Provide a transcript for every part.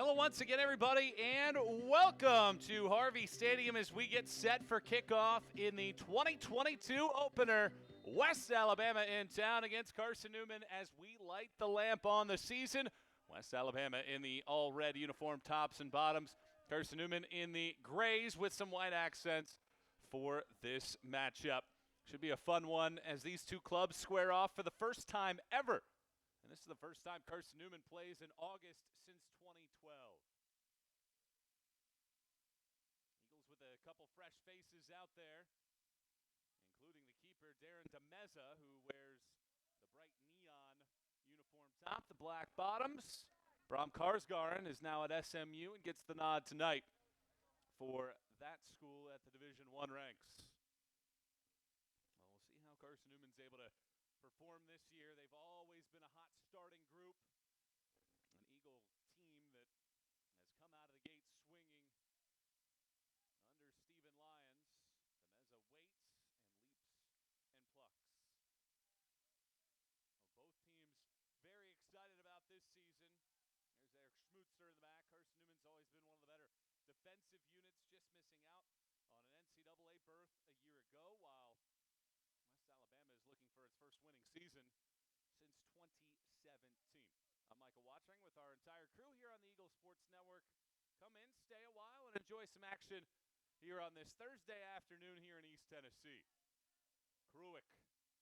Hello once again, everybody, and welcome to Harvey Stadium as we get set for kickoff in the 2022 opener. West Alabama in town against Carson-Newman as we light the lamp on the season. West Alabama in the all-red uniform tops and bottoms. Carson-Newman in the grays with some white accents for this matchup. Should be a fun one as these two clubs square off for the first time ever. And this is the first time Carson-Newman plays in August since 2012. Eagles with a couple fresh faces out there, including the keeper, Darren DeMeza, who wears the bright neon uniform top, the black bottoms. Bram Karsgaard is now at SMU and gets the nod tonight for that school at the Division I ranks. Well, we'll see how Carson-Newman's able to perform this year. They've always been a hot starting group, an Eagle team that has come out of the gate swinging under Stephen Lyons. Demeza waits and leaps and plucks. Well, both teams very excited about this season. There's Eric Schmutzer in the back. Carson-Newman's always been one of the better defensive units, just missing out on an NCAA berth a year ago, while West Alabama is looking for its first winning season since 2017. I'm Michael Watching with our entire crew here on the Eagle Sports Network. Come in, stay a while, and enjoy some action here on this Thursday afternoon here in East Tennessee. Kruick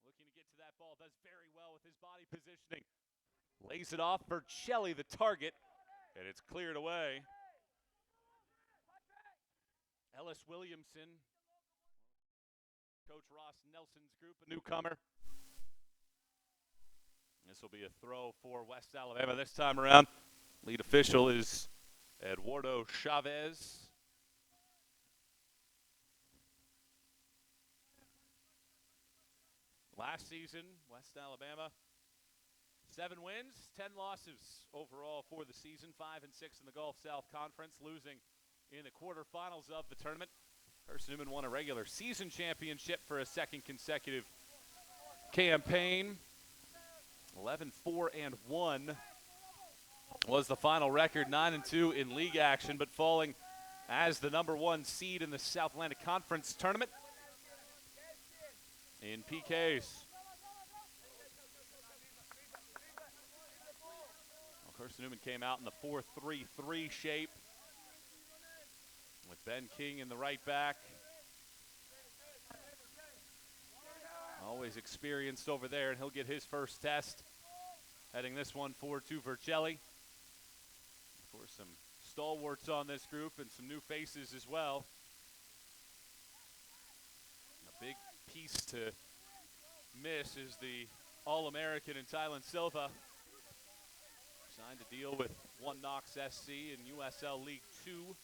looking to get to that ball, does very well with his body positioning. Lays it off for Shelley, the target, and it's cleared away. Ellis Williamson, Coach Ross Nelson's group, a newcomer. This will be a throw for West Alabama this time around. Lead official is Eduardo Chavez. Last season, West Alabama, 7 wins, 10 losses overall for the season, 5-6 in the Gulf South Conference, losing in the quarterfinals of the tournament. Carson-Newman won a regular season championship for a second consecutive campaign. 11-4-1 was the final record, 9-2 in league action, but falling as the number 1 seed in the South Atlantic Conference tournament in PKs. Well, Carson-Newman came out in the 4-3-3 shape with Ben King in the right back. Always experienced over there, and he'll get his first test. Heading this one for Vercelli. Of course, some stalwarts on this group and some new faces as well. A big piece to miss is the All-American in Tylan Silva. Signed a deal with One Knox SC in USL League 2.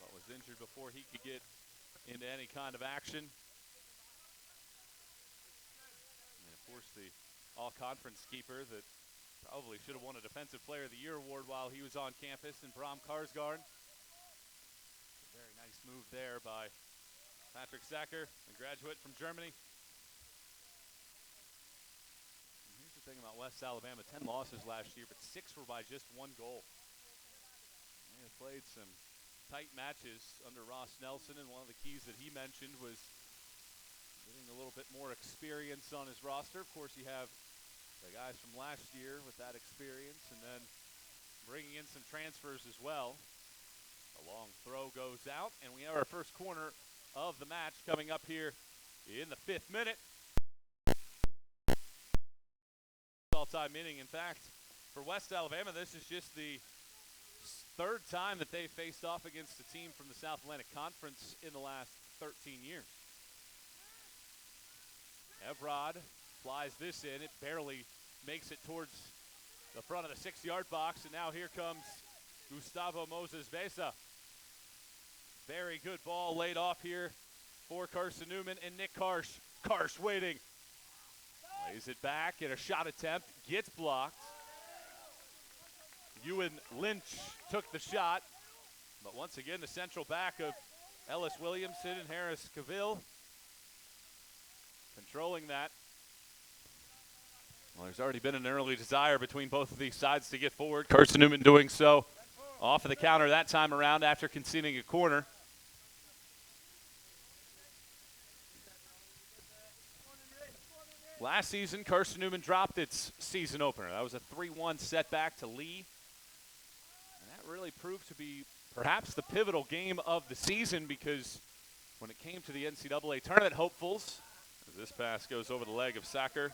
But was injured before he could get into any kind of action. And of course, the all-conference keeper that probably should have won a Defensive Player of the Year award while he was on campus, and Bram Karsgaard. A very nice move there by Patrick Sacker, a graduate from Germany. And here's the thing about West Alabama, 10 losses last year, but 6 were by just 1 goal. They have played some tight matches under Ross Nelson, and one of the keys that he mentioned was getting a little bit more experience on his roster. Of course, you have the guys from last year with that experience, and then bringing in some transfers as well. A long throw goes out, and we have our first corner of the match coming up here in the 5th minute. All-time inning, in fact, for West Alabama, this is just the 3rd time that they faced off against a team from the South Atlantic Conference in the last 13 years. Evrod flies this in. It barely makes it towards the front of the 6-yard box, and now here comes Gustavo Moses Besa. Very good ball laid off here for Carson-Newman and Nick Karsh. Karsh waiting. Lays it back in a shot attempt. Gets blocked. Ewan Lynch took the shot. But once again, the central back of Ellis Williamson and Harris Cavill controlling that. Well, there's already been an early desire between both of these sides to get forward. Carson-Newman doing so off of the counter that time around after conceding a corner. Last season, Carson-Newman dropped its season opener. That was a 3-1 setback to Lee. And that really proved to be perhaps the pivotal game of the season, because when it came to the NCAA tournament hopefuls, as this pass goes over the leg of Sacker,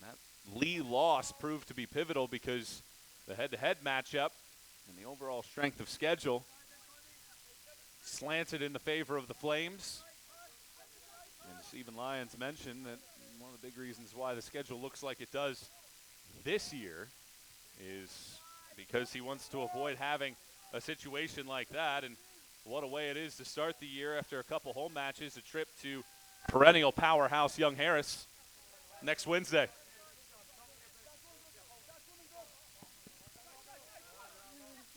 that Lee loss proved to be pivotal because the head-to-head matchup and the overall strength of schedule slanted in the favor of the Flames. And Stephen Lyons mentioned that one of the big reasons why the schedule looks like it does this year is because he wants to avoid having a situation like that. And what a way it is to start the year after a couple home matches, a trip to perennial powerhouse Young Harris next Wednesday.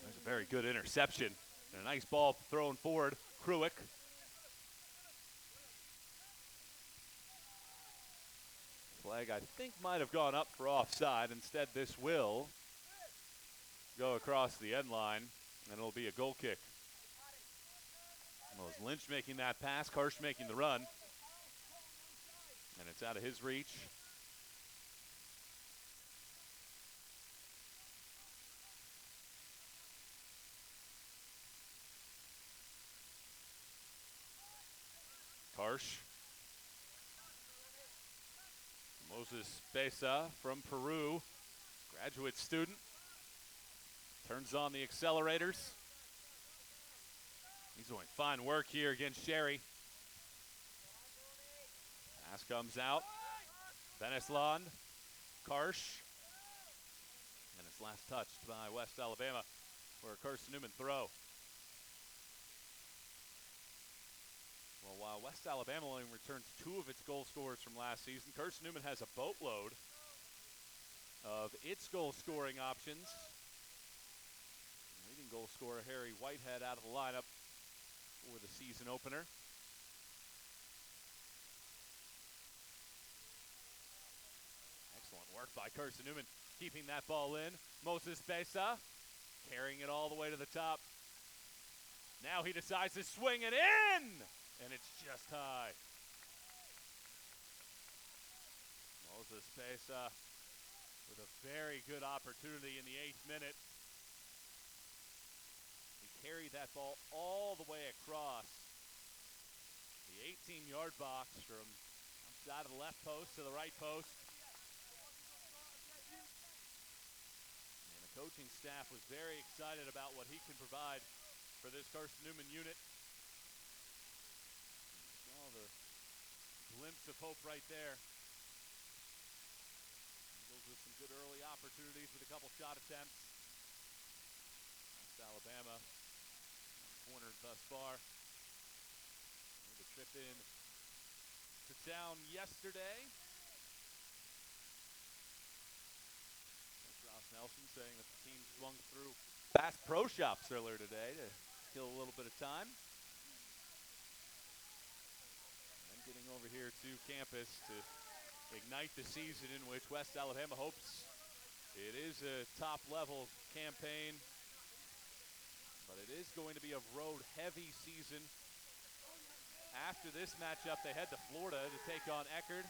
There's a very good interception and a nice ball thrown forward. Kruick. Flag, I think, might have gone up for offside. Instead, this will go across the end line, and it'll be a goal kick. Well, it's Lynch making that pass, Karsh making the run, and it's out of his reach. Karsh. Moses Besa from Peru, graduate student, turns on the accelerators. He's doing fine work here against Sherry. Pass comes out. Benesland, Karsh, and it's last touched by West Alabama for a Carson-Newman throw. Well, while West Alabama only returns 2 of its goal scorers from last season, Carson-Newman has a boatload of its goal-scoring options. Leading goal scorer Harry Whitehead out of the lineup for the season opener. Excellent work by Carson-Newman, keeping that ball in. Moses Besa carrying it all the way to the top. Now he decides to swing it in, and it's just high. Moses Besa with a very good opportunity in the 8th minute. He carried that ball all the way across the 18-yard box from outside of the left post to the right post. And the coaching staff was very excited about what he can provide for this Carson-Newman unit. Saw the glimpse of hope right there. Eagles with some good early opportunities with a couple shot attempts. West Alabama cornered thus far. The trip in to town yesterday. Ross Nelson saying that the team swung through Bass Pro Shops earlier today to kill a little bit of time. And then getting over here to campus to ignite the season in which West Alabama hopes it is a top-level campaign, but it is going to be a road-heavy season. After this matchup, they head to Florida to take on Eckerd.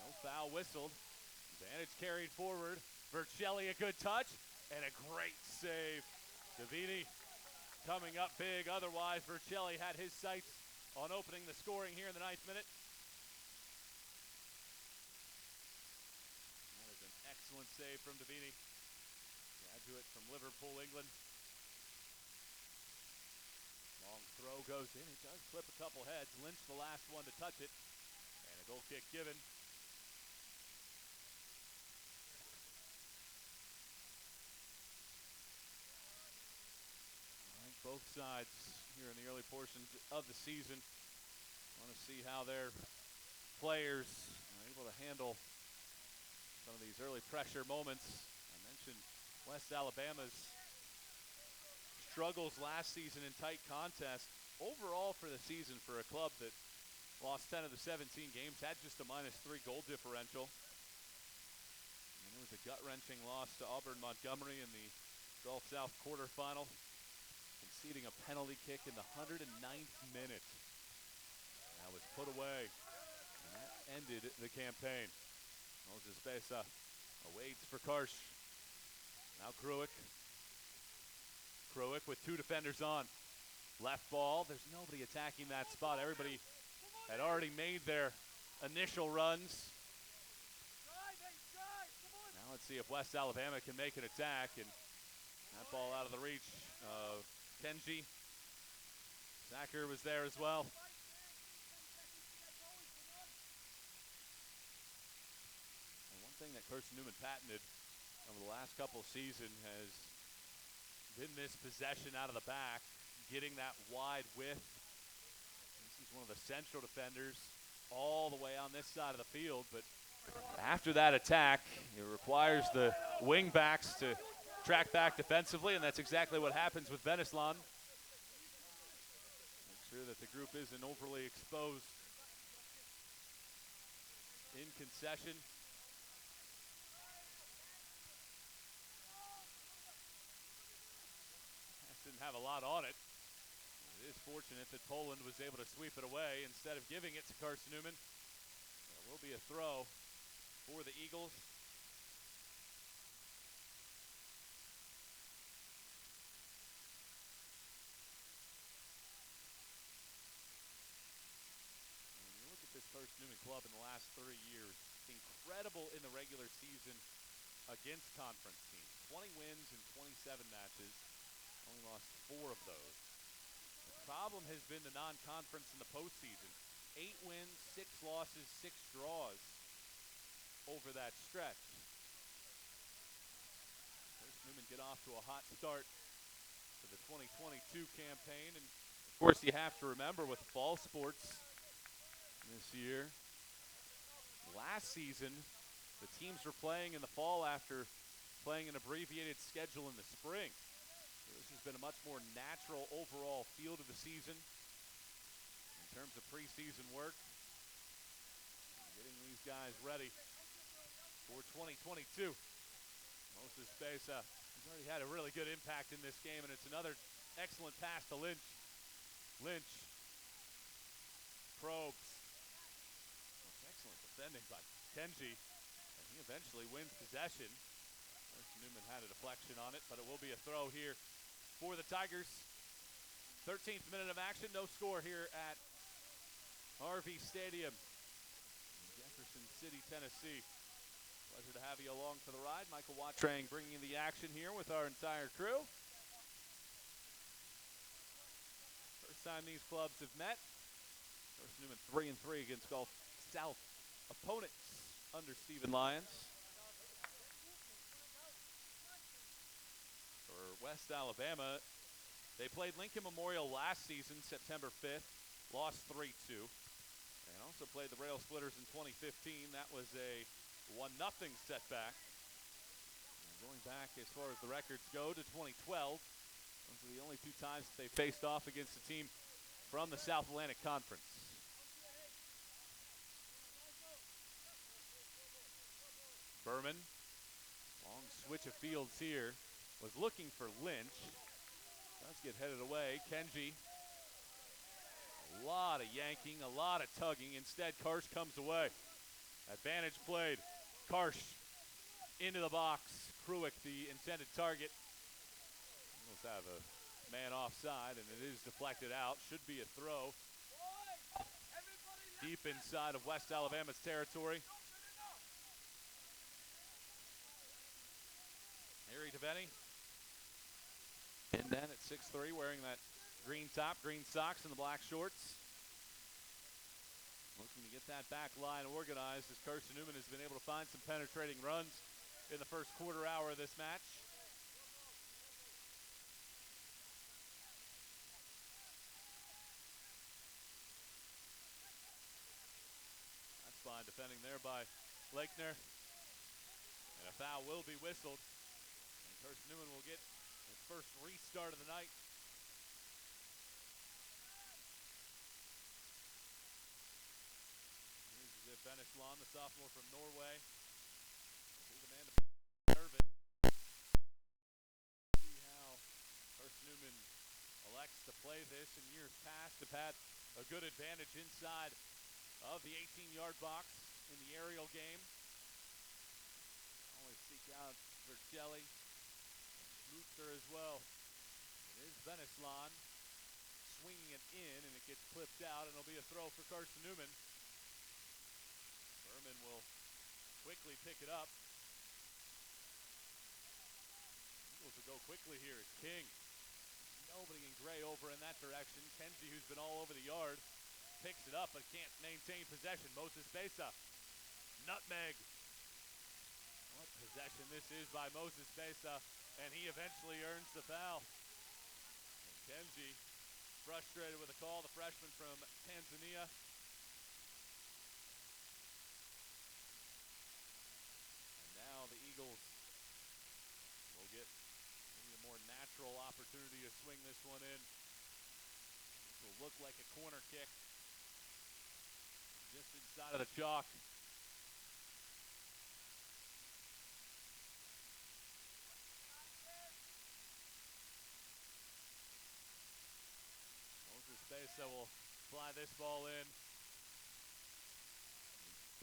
No foul whistled. Advantage carried forward. Vercelli, a good touch, and a great save. Davini coming up big. Otherwise, Vercelli had his sights on opening the scoring here in the 9th minute. That is an excellent save from Davini. Graduate from Liverpool, England. Long throw goes in. He does flip a couple heads. Lynch the last one to touch it. And a goal kick given. I think both sides here in the early portions of the season want to see how their players are able to handle some of these early pressure moments. I mentioned West Alabama's struggles last season in tight contests. Overall for the season, for a club that Lost 10 of the 17 games, had just a -3 goal differential. And it was a gut-wrenching loss to Auburn Montgomery in the Gulf South quarterfinal, conceding a penalty kick in the 109th minute. That was put away, and that ended the campaign. Moses Besa awaits for Karsh. Now Kruick. Kruick with 2 defenders on. Left ball, there's nobody attacking that spot. Everybody had already made their initial runs. Now let's see if West Alabama can make an attack, and that ball out of the reach of Kenji. Sacker was there as well. And one thing that Carson-Newman patented over the last couple of seasons has been this possession out of the back, getting that wide width. This is one of the central defenders all the way on this side of the field, but after that attack, it requires the wing backs to track back defensively, and that's exactly what happens with Veneslon. Make sure that the group isn't overly exposed in concession. Didn't have a lot on it. It is fortunate that Poland was able to sweep it away instead of giving it to Carson-Newman. There will be a throw for the Eagles. And you look at this Carson-Newman club in the last 3 years, incredible in the regular season against conference teams. 20 wins in 27 matches. Only lost 4 of those. The problem has been the non-conference in the postseason. 8 wins, 6 losses, 6 draws over that stretch. Carson-Newman get off to a hot start for the 2022 campaign. And of course, you have to remember with fall sports this year, last season, the teams were playing in the fall after playing an abbreviated schedule in the spring. This has been a much more natural overall feel to the season in terms of preseason work. Getting these guys ready for 2022. Moses Besa has already had a really good impact in this game, and it's another excellent pass to Lynch. Lynch probes. That's excellent defending by Kenji, and he eventually wins possession. Newman had a deflection on it, but it will be a throw here for the Tigers. 13th minute of action, no score here at Harvey Stadium in Jefferson City, Tennessee. Pleasure to have you along for the ride. Michael Watrang bringing the action here with our entire crew. First time these clubs have met. Carson-Newman 3-3 against Gulf South opponents under Stephen Lyons. West Alabama, they played Lincoln Memorial last season, September 5th, lost 3-2, and also played the Rail Splitters in 2015. That was a 1-0 setback. And going back as far as the records go to 2012, those are the only 2 times that they faced off against a team from the South Atlantic Conference. Berman, long switch of fields here. Was looking for Lynch. Does get headed away. Kenji. A lot of yanking, a lot of tugging. Instead, Karsh comes away. Advantage played. Karsh into the box. Kruick, the intended target. Eagles have a man offside, and it is deflected out. Should be a throw. Deep inside of West Alabama's territory. Harry DeVenny. And then at 6'3", wearing that green top, green socks, and the black shorts. Looking to get that back line organized as Carson-Newman has been able to find some penetrating runs in the first quarter hour of this match. That's fine defending there by Lakener. And a foul will be whistled. And Carson-Newman will get its first restart of the night. Beneslan, the sophomore from Norway, will be the man to serve it. See how Carson-Newman elects to play this. In years past, have had a good advantage inside of the 18-yard box in the aerial game. Always seek out Vercelli and Schmutzer as well. It is Beneslan swinging it in, and it gets clipped out, and it'll be a throw for Carson-Newman. Berman will quickly pick it up. Eagles will go quickly here. It's King. Nobody in gray over in that direction. Kenzie, who's been all over the yard, picks it up but can't maintain possession. Moses Besa. Nutmeg. What possession this is by Moses Besa, and he eventually earns the foul. And Kenzie frustrated with a call, the freshman from Tanzania. And now the Eagles will get maybe a more natural opportunity to swing this one in. This will look like a corner kick just inside of the chalk. Moses Besa will fly this ball in.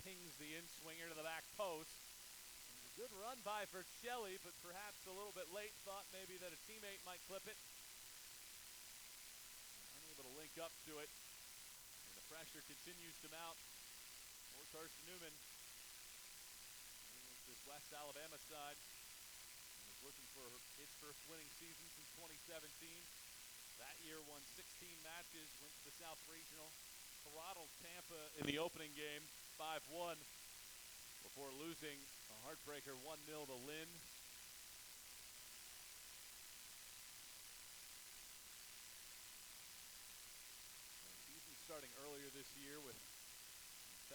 He pings the in-swinger to the back post. A good run by Vercelli, but perhaps a little bit late. Thought maybe that a teammate might clip it. Unable to link up to it. And the pressure continues to mount for Carson-Newman. This West Alabama side is looking for its first winning season since 2017. That year won 16 matches, went to the South Regional, throttled Tampa in the opening game 5-1 before losing a heartbreaker 1-0 to Lynn. Season starting earlier this year with a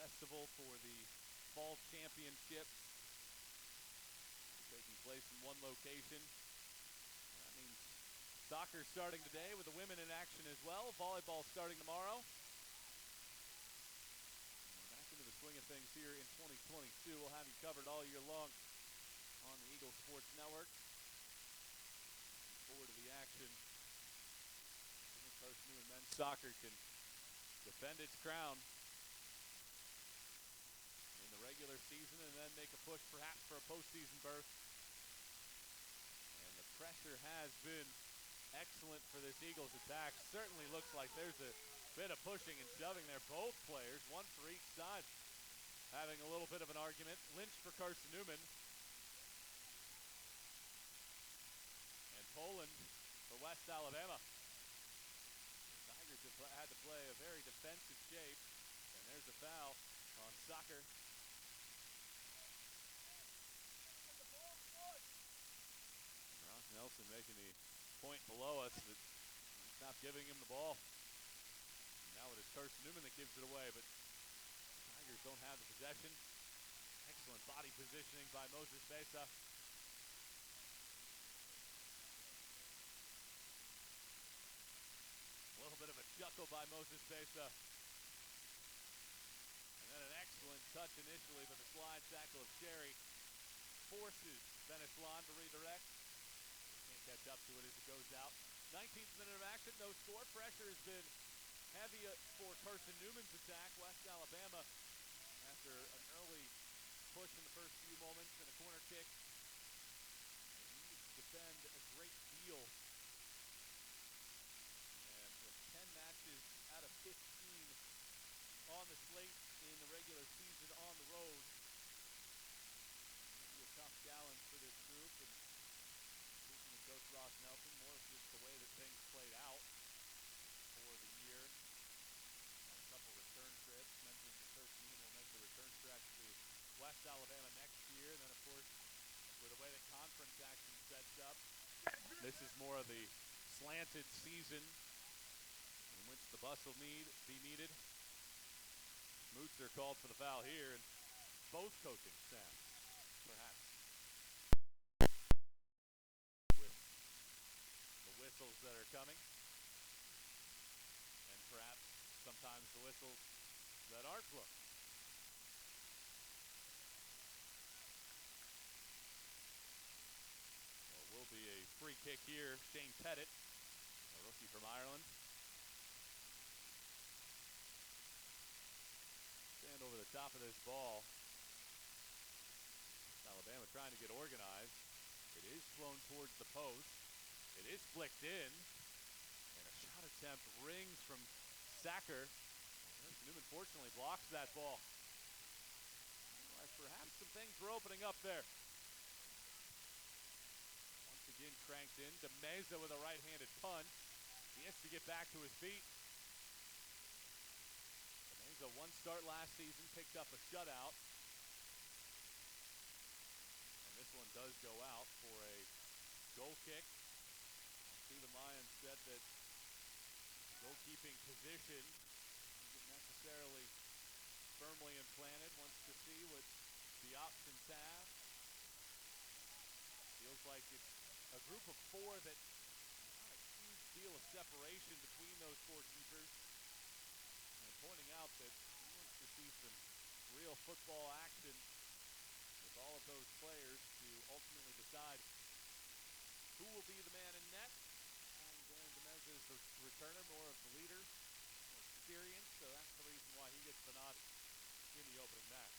festival for the fall championships taking place in one location. That means soccer starting today with the women in action as well. Volleyball starting tomorrow. We're back into the swing of things here in 2022. We'll have you covered all year long on the Eagle Sports Network. Looking forward to the action. Carson-Newman men's soccer can defend its crown in the regular season and then make a push perhaps for a postseason berth. And the pressure has been excellent for this Eagles attack. Certainly looks like there's a bit of pushing and shoving there. Both players, one for each side, having a little bit of an argument. Lynch for Carson-Newman. And Poland for West Alabama. The Tigers have had to play a very defensive shape. And there's a foul on soccer. Ross Nelson making the point below us that stop giving him the ball. And now it is Carson-Newman that gives it away, but the Tigers don't have the possession. Excellent body positioning by Moses Besa. A little bit of a chuckle by Moses Besa. And then an excellent touch initially, but the slide tackle of Sherry forces Beneslan to redirect. Can't catch up to it as it goes out. 19th minute of action, no score. Pressure has been heavy for Carson-Newman's attack. West Alabama, after an early push in the first few moments and a corner kick, needs to defend a great deal. And with 10 matches out of 15 on the slate in the regular season on the road, it'll be a tough challenge for this group. And speaking of Coach Ross Nelson, more of just the way that things played out for the year. On a couple return trips, mentioning that Carson-Newman will make the return trip to West Alabama next year. And then, of course, with the way that conference action sets up, this is more of the slanted season in which the bus will be needed. Schmutzer called for the foul here, and both coaching staffs, perhaps, with the whistles that are coming, and perhaps sometimes the whistles that aren't blowing. free kick here. Shane Pettit, a rookie from Ireland. Stand over the top of this ball. Alabama trying to get organized. It is thrown towards the post. It is flicked in. And a shot attempt rings from Sacker. Carson-Newman fortunately blocks that ball. Otherwise, perhaps some things were opening up there. Once again cranked in. DeMeza with a right-handed punch. He has to get back to his feet. DeMeza, one start last season, picked up a shutout. And this one does go out for a goal kick. Stephen Lyons said that goalkeeping position isn't necessarily firmly implanted. Wants to see what the options have. Feels like it's a group of four that not a huge deal of separation between those four keepers. And pointing out that he wants to see some real football action with all of those players to ultimately decide who will be the man in net. Darren DeMeza is the returner, more of the leader, more experience, so that's the reason why he gets the nod in the opening match.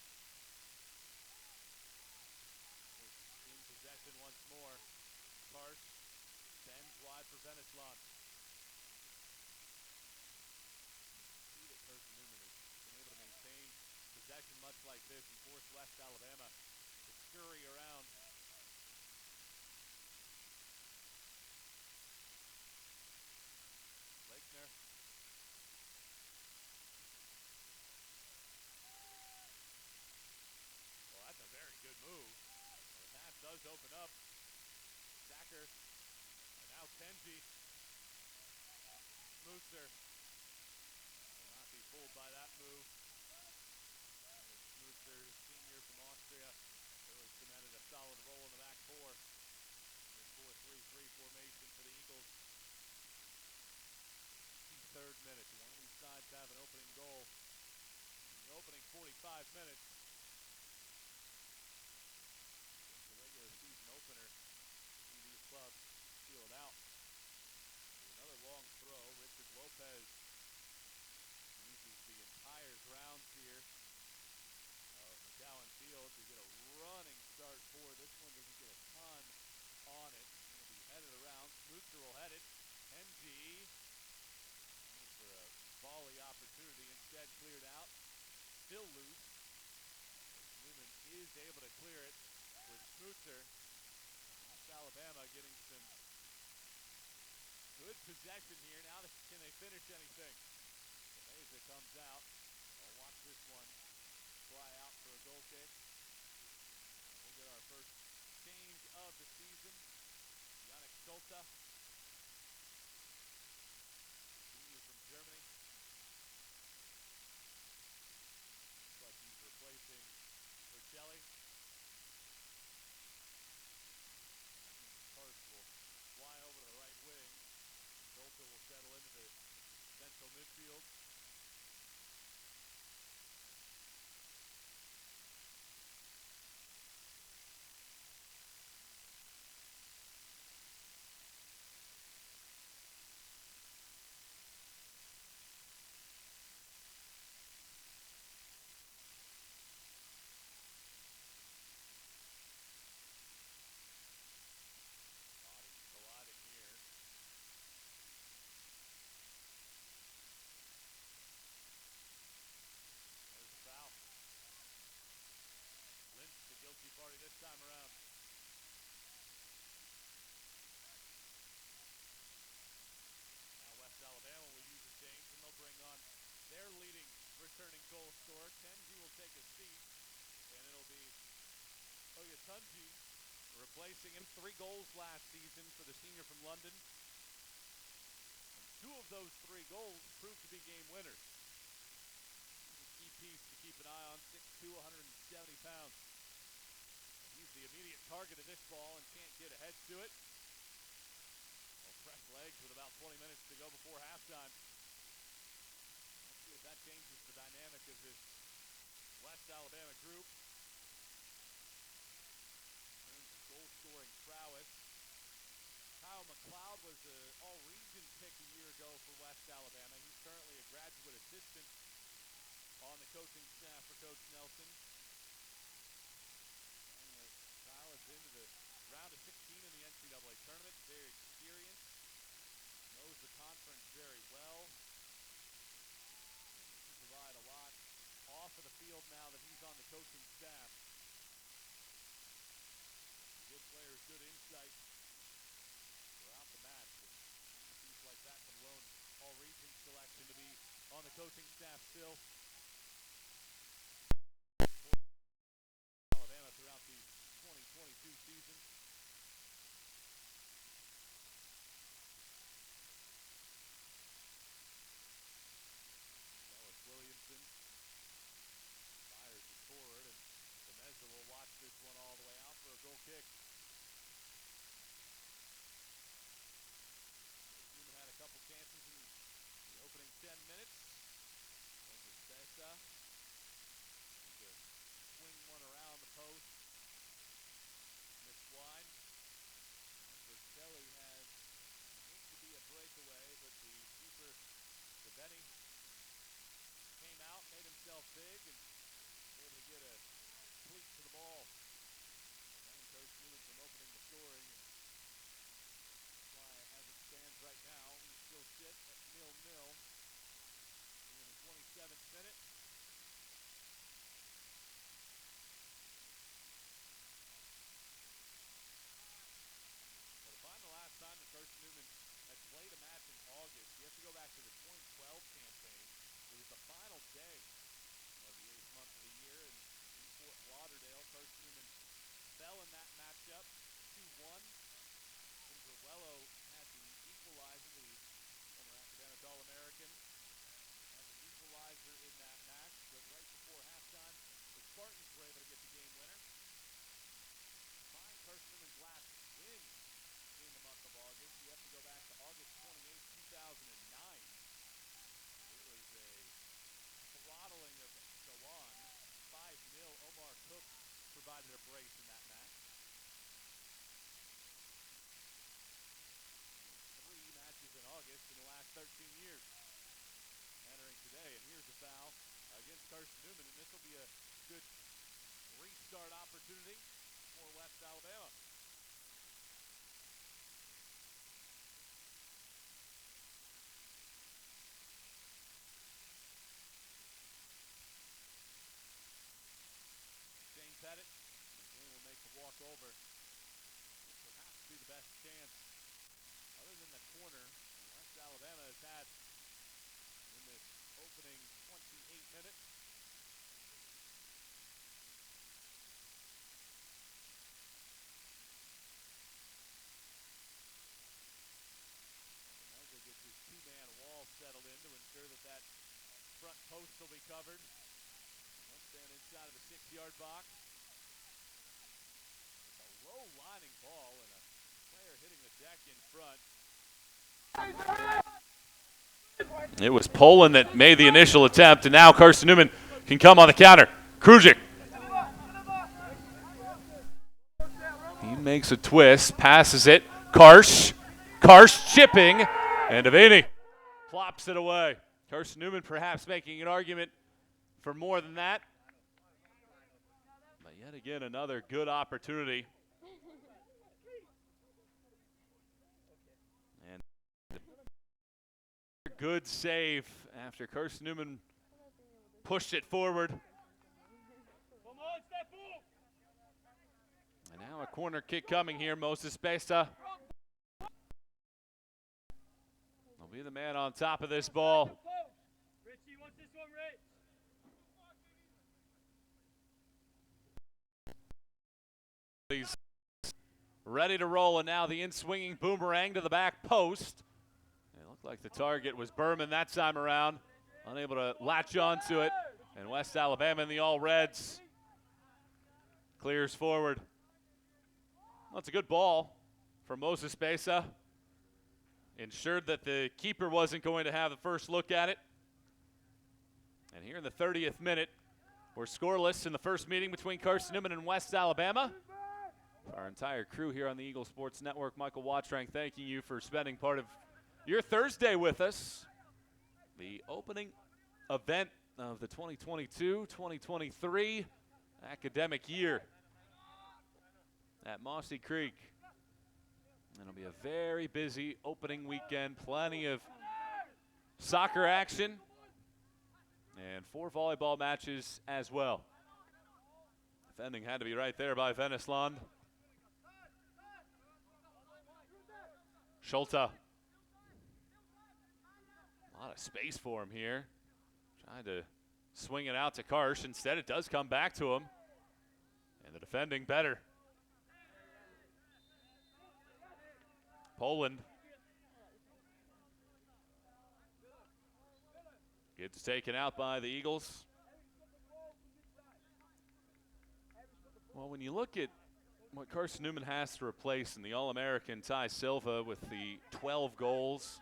In possession once more. Karsh bends wide for Veneslon. See that Carson-Newman has been able to maintain possession much like this and force West Alabama to scurry around. Lakener. Well, that's a very good move. The pass does open up. Sacker. And now Kenji. Smootser will not be fooled by that move. Smootser, senior from Austria, really cemented a solid role in the back four. This 4-3-3 formation for the Eagles. 53rd minute. One of these sides have an opening goal in the opening 45 minutes. The regular season opener. See these clubs feel it out. Another long throw. Richard Lopez uses the entire grounds here of McCowan Field to get a running start for this one. Doesn't get a ton on it. It'll be headed around. Smootser will head it. Kenji for a volley opportunity. Instead cleared out. Still loose. Newman is able to clear it with Smootser. West Alabama getting some good possession here. Now can they finish anything? DeMeza comes out. I'll watch this one fly out for a goal kick. We'll get our first change of the season. Yannick Solta, senior from Germany. Looks like he's replacing Vercelli. Karsh will fly over to the right wing. Solta will settle into the central midfield. Bodies colliding here. There's a foul. Lynch, the guilty party this time around. Now West Alabama will use a change, and they'll bring on their leading returning goal scorer. Kenji will take a seat, and it'll be Oyatunji replacing him. 3 goals last season for the senior from London. And 2 of those 3 goals proved to be game winners. He's a key piece to keep an eye on. 6'2", 170 pounds. And he's the immediate target of this ball and can't get ahead to it. Well, press legs with about 20 minutes to go before halftime. Let's see if that changes the dynamic of this West Alabama group. In terms of goal-scoring prowess, Cloud was an all-region pick a year ago for West Alabama. He's currently a graduate assistant on the coaching staff for Coach Nelson. Kyle is into the round of 16 in the NCAA tournament. Very experienced. Knows the conference very well. And he can provide a lot off of the field now that he's on the coaching staff. Good players, good insight throughout the match. And teams like that can loan all-region selection to be on the coaching staff still. Alabama throughout the 2022 season. Ellis Williamson fires it forward, and Demeza will watch this one all the way out for a goal kick. Newman had a couple chances in the opening 10 minutes. Besa to swing one around the post. Missed wide. Kelly had to be a breakaway, but the keeper, Devaney, came out, made himself big, and was able to get a cleat to the ball. And Carson-Newman from opening the scoring. That's why, as it stands right now, we still sit at 0-0 in the 27th minute. Well, to find the last time that Carson-Newman had played a match in August, you have to go back to the 2012 campaign. It was the final day of the 8th month of the year, and in Fort Lauderdale, Carson-Newman fell in that matchup 2-1. Zerwello had the equalizer, the former academic All-American, had the equalizer in that match, but right before halftime, the Spartans were able to get the game winner. Find Carson-Newman's last win in the month of August. You have to go back to August 28, 2009. It was a throttling of Shawan, 5-0. Omar Cook provided a brace in that match. 3 matches in August in the last 13 years. Entering today, and here's a foul against Carson-Newman, and this will be a good restart opportunity for West Alabama. Shane Pettit, the game will make the walk over. Perhaps be the best chance, other than the corner, West Alabama has had in this opening 28 minutes. Demeza gets his 2-man wall settled in to ensure that that front post will be covered. He'll stand inside of the 6-yard box. It's a low lining ball and a player hitting the deck in front. It was Poland that made the initial attempt, and now Carson-Newman can come on the counter. Krujic. He makes a twist, passes it. Karsh chipping, and Devaney plops it away. Carson-Newman perhaps making an argument for more than that. But yet again, another good opportunity. And good save after Carson-Newman pushed it forward. And now a corner kick coming here. Moses Besa will be the man on top of this ball. He's ready to roll, and now the in-swinging boomerang to the back post. It looked like the target was Berman that time around, unable to latch onto it. And West Alabama in the All-Reds clears forward. Well, it's a good ball from Moses Besa. Ensured that the keeper wasn't going to have the first look at it. And here in the 30th minute, we're scoreless in the first meeting between Carson-Newman and West Alabama. Our entire crew here on the Eagle Sports Network, Michael Watrank, thanking you for spending part of your Thursday with us. The opening event of the 2022-2023 academic year at Mossy Creek. It'll be a very busy opening weekend, plenty of soccer action, and 4 volleyball matches as well. Defending had to be right there by Vennesland. Schulte. A lot of space for him here. Trying to swing it out to Karsh. Instead, it does come back to him. And the defending better. Poland gets taken out by the Eagles. Well, when you look at what Carson-Newman has to replace in the All-American Ty Silva with the 12 goals,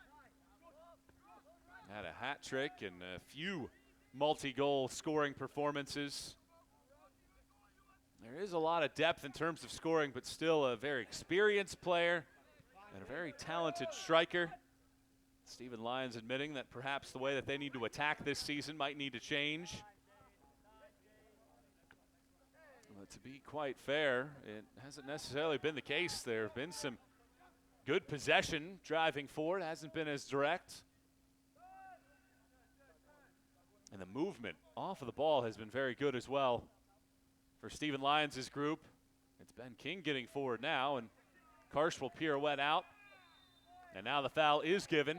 had a hat trick and a few multi-goal scoring performances. There is a lot of depth in terms of scoring, but still a very experienced player and a very talented striker. Stephen Lyons admitting that perhaps the way that they need to attack this season might need to change. But to be quite fair, it hasn't necessarily been the case. There have been some good possession driving forward, hasn't been as direct. And the movement off of the ball has been very good as well for Stephen Lyons' group. It's Ben King getting forward now, and Karsh will pirouette out. And now the foul is given.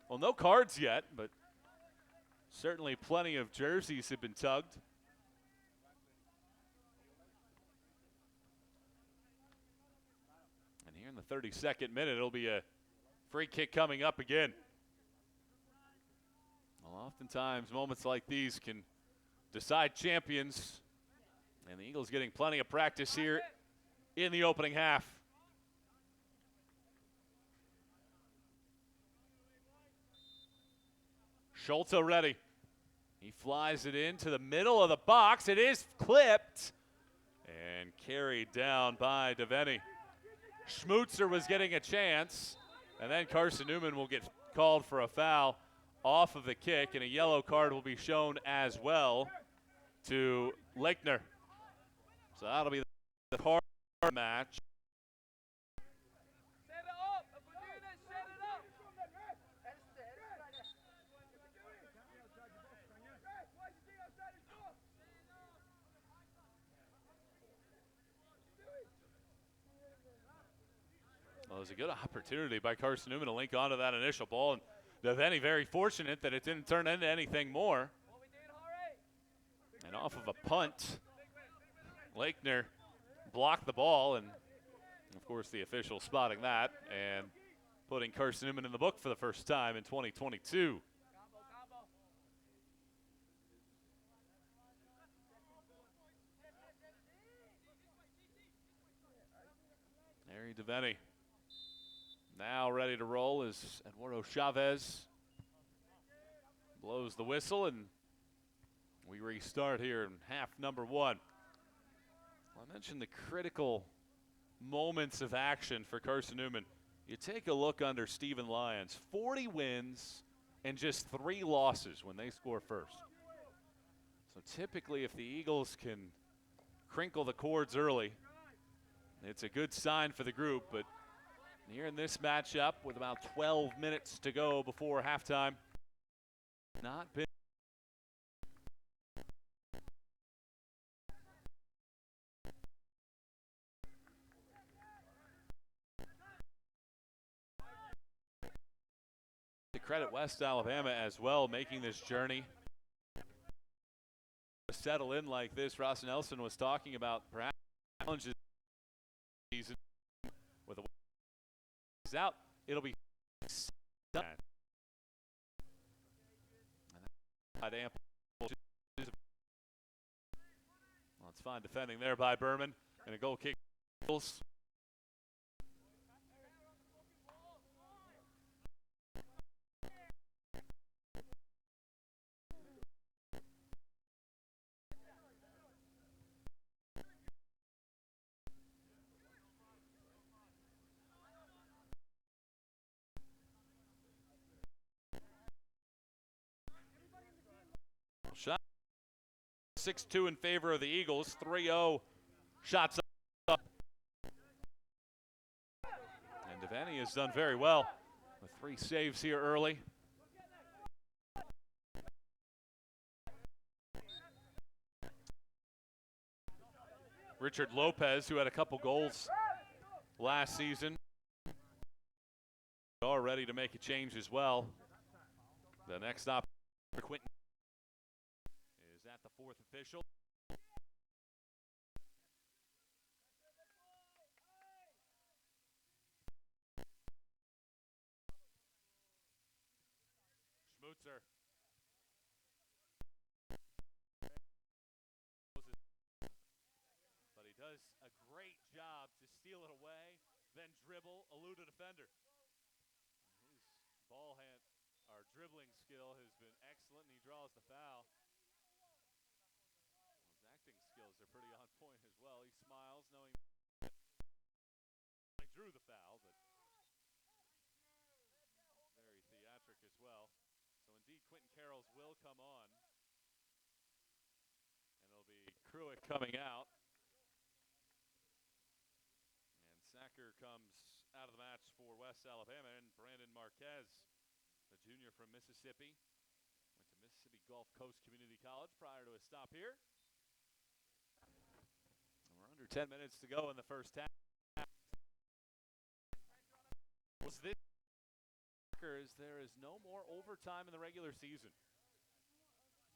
Well, no cards yet, but certainly plenty of jerseys have been tugged. And here in the 32nd minute, it'll be a free kick coming up again. Well, oftentimes moments like these can decide champions. And the Eagles getting plenty of practice here in the opening half. Schulte ready. He flies it into the middle of the box. It is clipped and carried down by Deveni. Schmutzer was getting a chance, and then Carson-Newman will get called for a foul off of the kick, and a yellow card will be shown as well to Lechner. So that'll be the card match. Well, it was a good opportunity by Carson-Newman to link onto that initial ball, and Deveni very fortunate that it didn't turn into anything more. And off of a punt, Lechner blocked the ball, and of course the official spotting that and putting Carson-Newman in the book for the first time in 2022. Harry Deveni now ready to roll as Eduardo Chavez blows the whistle, and we restart here in half number 1. Well, I mentioned the critical moments of action for Carson-Newman. You take a look under Stephen Lyons, 40 wins and just 3 losses when they score first. So typically if the Eagles can crinkle the cords early, it's a good sign for the group, but here in this matchup with about 12 minutes to go before halftime, not been to credit West Alabama as well, making this journey to settle in like this. Ross Nelson was talking about perhaps challenges season with a out, it'll be done. Well, it's fine defending there by Berman, and a goal kick. 6-2 in favor of the Eagles. 3-0 shots up. And Devaney has done very well with 3 saves here early. Richard Lopez, who had a couple goals last season, are ready to make a change as well. The next stop for Quentin is at the 4th official. Schmutzer. But he does a great job to steal it away, then dribble, elude a defender. His ball hand, our dribbling skill has been excellent, and he draws the foul. His acting skills are pretty on point as well. He smiles knowing he drew the foul, but very theatric as well. So indeed, Quentin Carrolls will come on, and it'll be Kruick coming out. And Sacker comes out of the match for West Alabama, and Brandon Marquez, the junior from Mississippi, went to Mississippi Gulf Coast Community College prior to a stop here. And we're under 10 minutes to go in the first half. Was this is there is no more overtime in the regular season.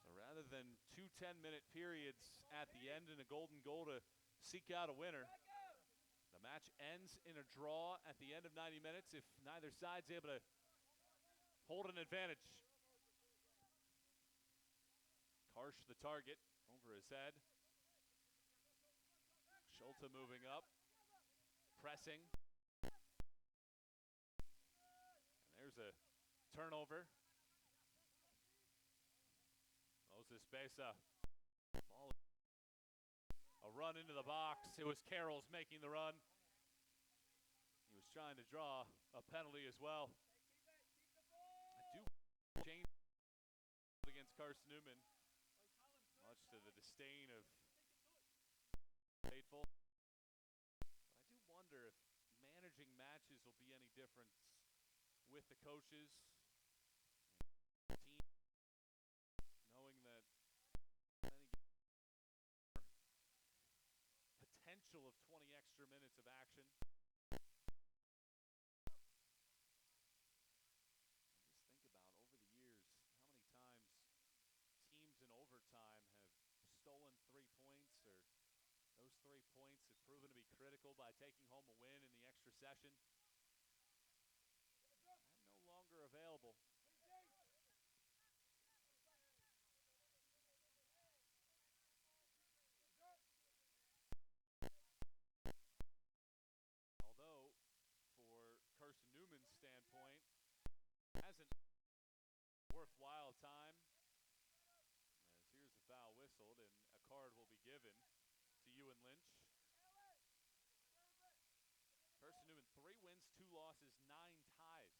So rather than 2 10-minute periods at the end and a golden goal to seek out a winner, the match ends in a draw at the end of 90 minutes if neither side's able to hold an advantage. Karsh the target over his head. Schulte moving up, pressing. There's a turnover. Moses Besa. Ball. A run into the box. It was Carrolls making the run. He was trying to draw a penalty as well. I do change against Carson-Newman, much to the disdain of faithful. But I do wonder if managing matches will be any different with the coaches and team, knowing that potential of 20 extra minutes of action. Just think about over the years how many times teams in overtime have stolen 3 points, or those 3 points have proven to be critical by taking home a win in the extra session. Available. Although, for Carson-Newman's standpoint, hasn't worthwhile time. As here's the foul whistled, and a card will be given to Ewan Lynch. Carson-Newman, 3 wins, 2 losses, 9 ties.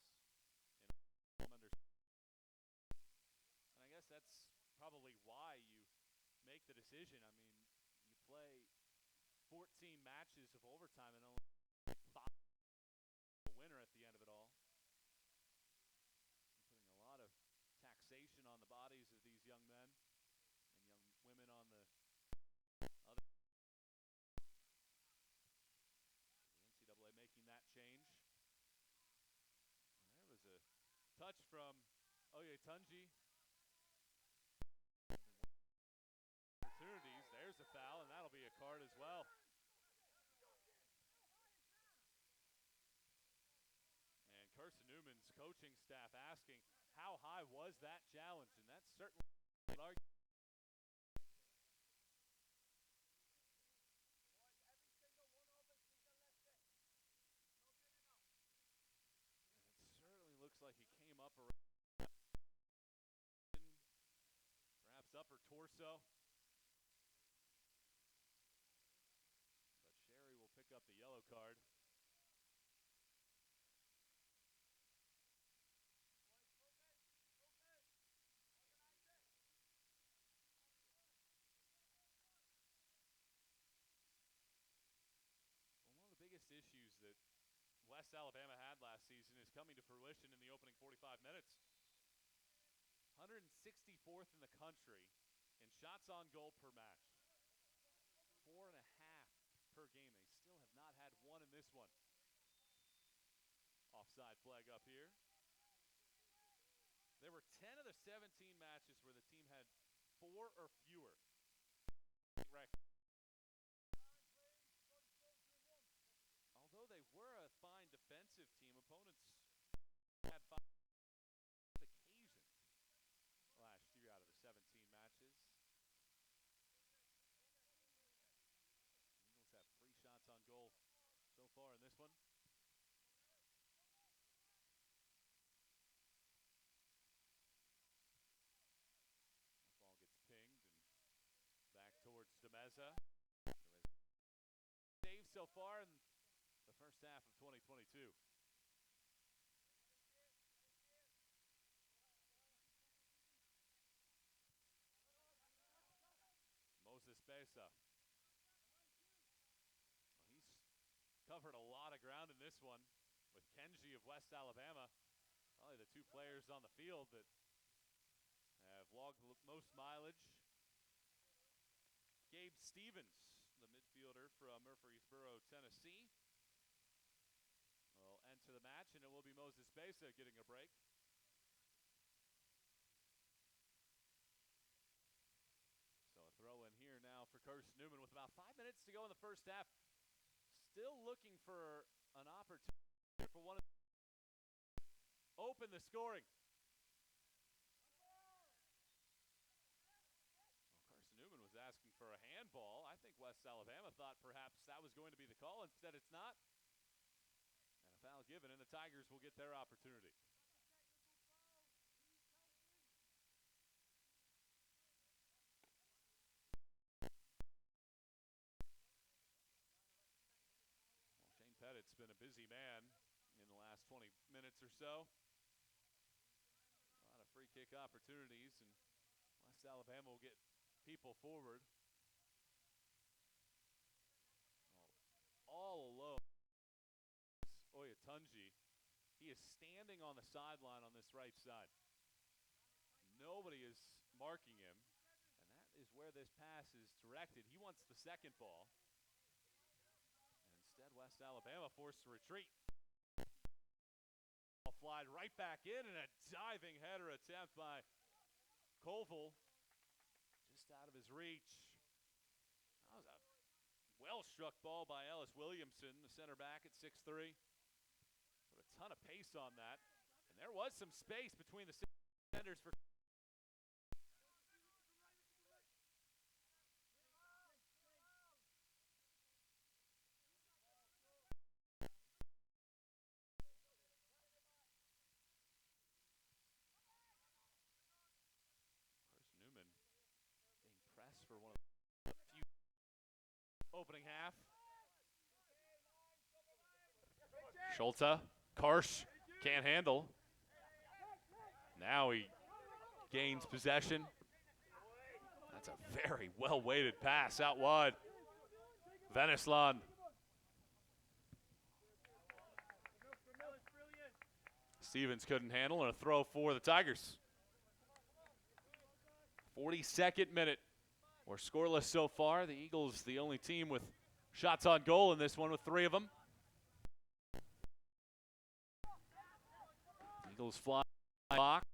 And I guess that's probably why you make the decision. I mean, you play 14 matches of overtime and only 5 a winner at the end of it all. You're putting a lot of taxation on the bodies of these young men and young women on the other. The NCAA making that change. And there was a touch from Oyetunji. Opportunities. There's a foul, and that'll be a card as well. And Carson-Newman's coaching staff asking, how high was that challenge? And that's certainly an argument. Looks like he came up around, perhaps upper torso. But Sherry will pick up the yellow card. West Alabama had last season is coming to fruition in the opening 45 minutes. 164th in the country in shots on goal per match. 4.5 per game. They still have not had one in this one. Offside flag up here. There were 10 of the 17 matches where the team had 4 or fewer. Although they were a fine defensive team, opponents had 5 occasions last year out of the 17 matches. Eagles have 3 shots on goal so far in this one. Towards DeMeza. Saves so far in the first half of 2022. Moses Besa. Well, he's covered a lot of ground in this one with Kenji of West Alabama. Probably the 2 players on the field that have logged the most mileage. Gabe Stevens, the midfielder from Murfreesboro, Tennessee, will enter the match, and it will be Moses Besa getting a break. So a throw in here now for Carson-Newman with about 5 minutes to go in the first half. Still looking for an opportunity for one of the open the scoring. Asking for a handball. I think West Alabama thought perhaps that was going to be the call. Instead, it's not. And a foul given, and the Tigers will get their opportunity. Well, Shane Pettit's been a busy man in the last 20 minutes or so. A lot of free kick opportunities, and West Alabama will get people forward. All alone. Oyatunji. He is standing on the sideline on this right side. Nobody is marking him, and that is where this pass is directed. He wants the second ball. And instead, West Alabama forced to retreat. Ball flied right back in, and a diving header attempt by Colville. Just out of his reach. That was a well-struck ball by Ellis Williamson, the center back at 6'3". Put a ton of pace on that. And there was some space between the defenders for Carson-Newman being pressed for one of the few opening half. Schulta, Karsh can't handle. Now he gains possession. That's a very well-weighted pass out wide. Venislan. Stevens couldn't handle, and a throw for the Tigers. 42nd minute. We're scoreless so far. The Eagles, the only team with shots on goal in this one with 3 of them. Eagles fly block.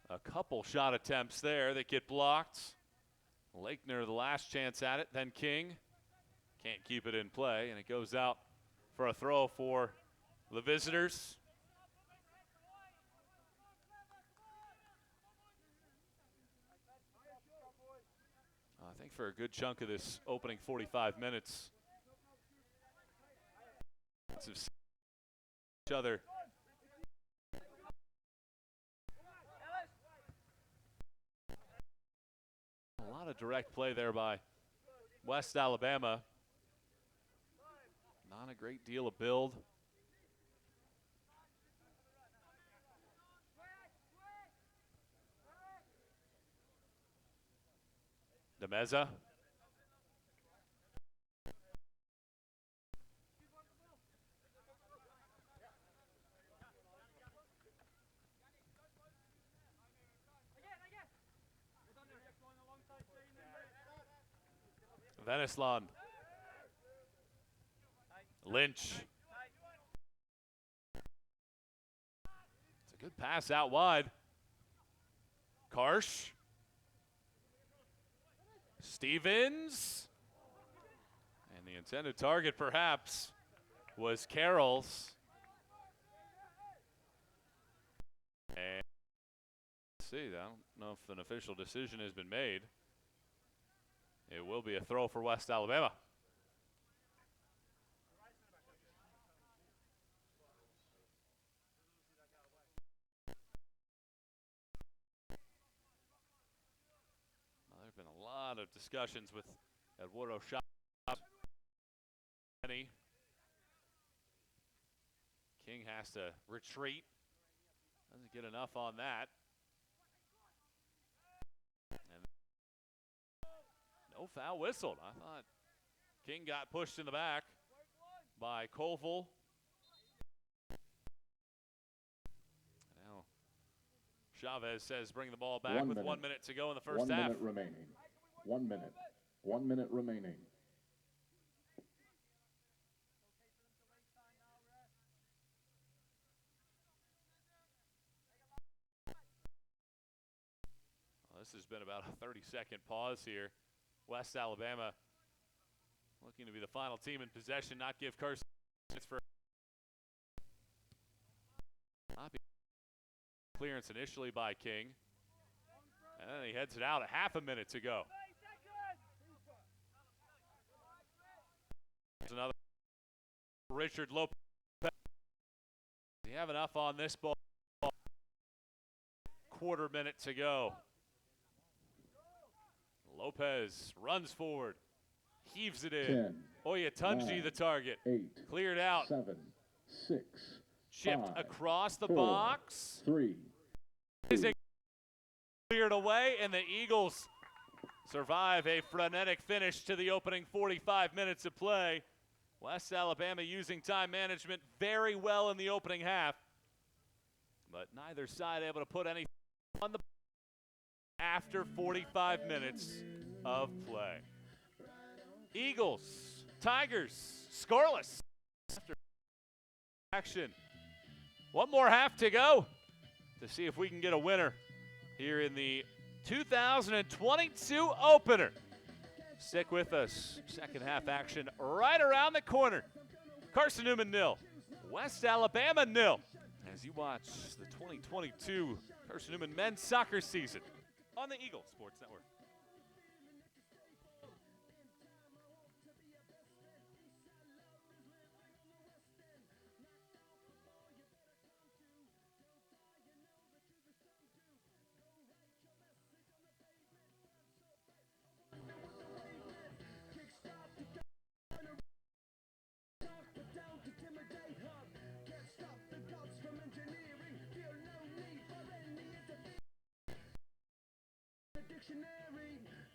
A couple shot attempts there that get blocked. Lakener the last chance at it, then King. Can't keep it in play, and it goes out for a throw for the visitors. I think for a good chunk of this opening 45 minutes, each other. A lot of direct play there by West Alabama. Not a great deal of build. DeMeza. Veneslon. Lynch. It's a good pass out wide. Karsh. Stevens. And the intended target perhaps was Carroll's. And let's see, I don't know if an official decision has been made. It will be a throw for West Alabama. Well, there have been a lot of discussions with Eduardo Chavez. King has to retreat. Doesn't get enough on that. And no foul whistled. I thought King got pushed in the back by Colville. Now Chavez says bring the ball back with 1 minute to go in the first half. 1 minute remaining. 1 minute. 1 minute remaining. This has been about a 30-second pause here. West Alabama looking to be the final team in possession, not give Carson for clearance initially by King. And then he heads it out a half a minute to go. There's another Richard Lopez. Do you have enough on this ball? Quarter minute to go. Lopez runs forward, heaves it in. 10, Oyatunji 9, the target. 8, cleared out. 7, 6, Chipped 5, across the 4, box. 3. Is it cleared away, and the Eagles survive a frenetic finish to the opening 45 minutes of play. West Alabama using time management very well in the opening half, but neither side able to put anything on the after 45 minutes of play. Eagles, Tigers, scoreless after action. One more half to go to see if we can get a winner here in the 2022 opener. Stick with us. Second half action right around the corner. Carson-Newman 0, West Alabama 0. As you watch the 2022 Carson-Newman men's soccer season on the Eagle Sports Network.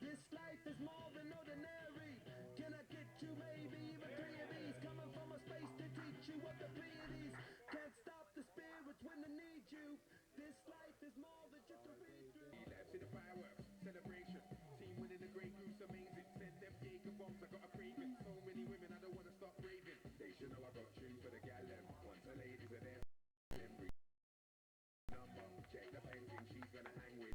This life is more than ordinary. Can I get you maybe even 3 of these? Coming from a space to teach you what the Pleiades. Can't stop the spirits when they need you. This life is more than just a read through. Let's see the fireworks, celebration. Team winning the great group's amazing. Send them Jacob bombs, I got a craving. So many women, I don't want to stop raving. They should know I got tunes for the gal them. Once the ladies are there, every number. Check the painting, she's gonna hang with.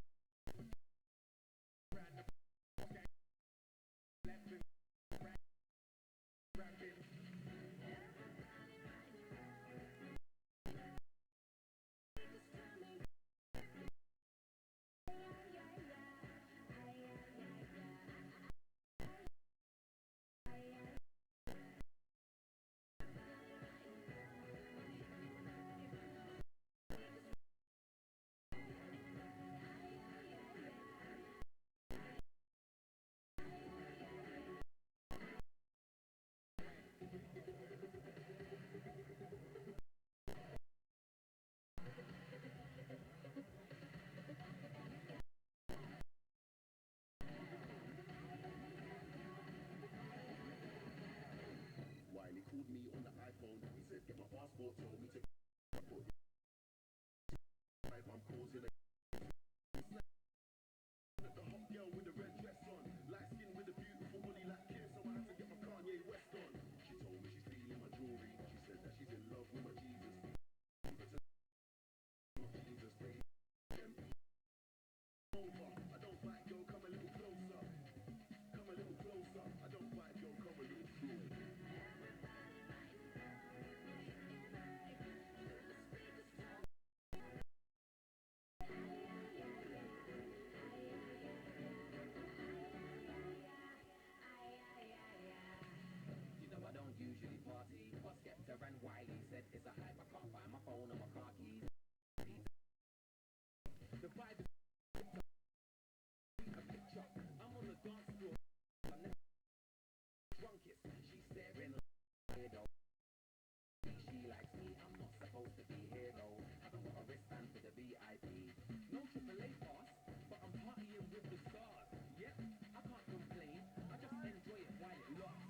Wiley called me on the iPhone. He said, get my passport, told me to I'm causing a the hot girl with the red dress on, light skin with a beautiful body like Kiss. over. I don't fight, yo, come a little closer. Come a little closer. I don't fight, yo, come a little closer. You know I don't usually party, but Skepta and Wiley said it's a hype. I can't find my phone or my car keys. The vibe is a picture. I'm on the dance floor. I'm the drunkest. She's staring like a weirdo. She likes me. I'm not supposed to be here though. Haven't got a wristband for the VIP. No AAA pass, but I'm partying with the stars. Yep, I can't complain. I just enjoy it while it lasts.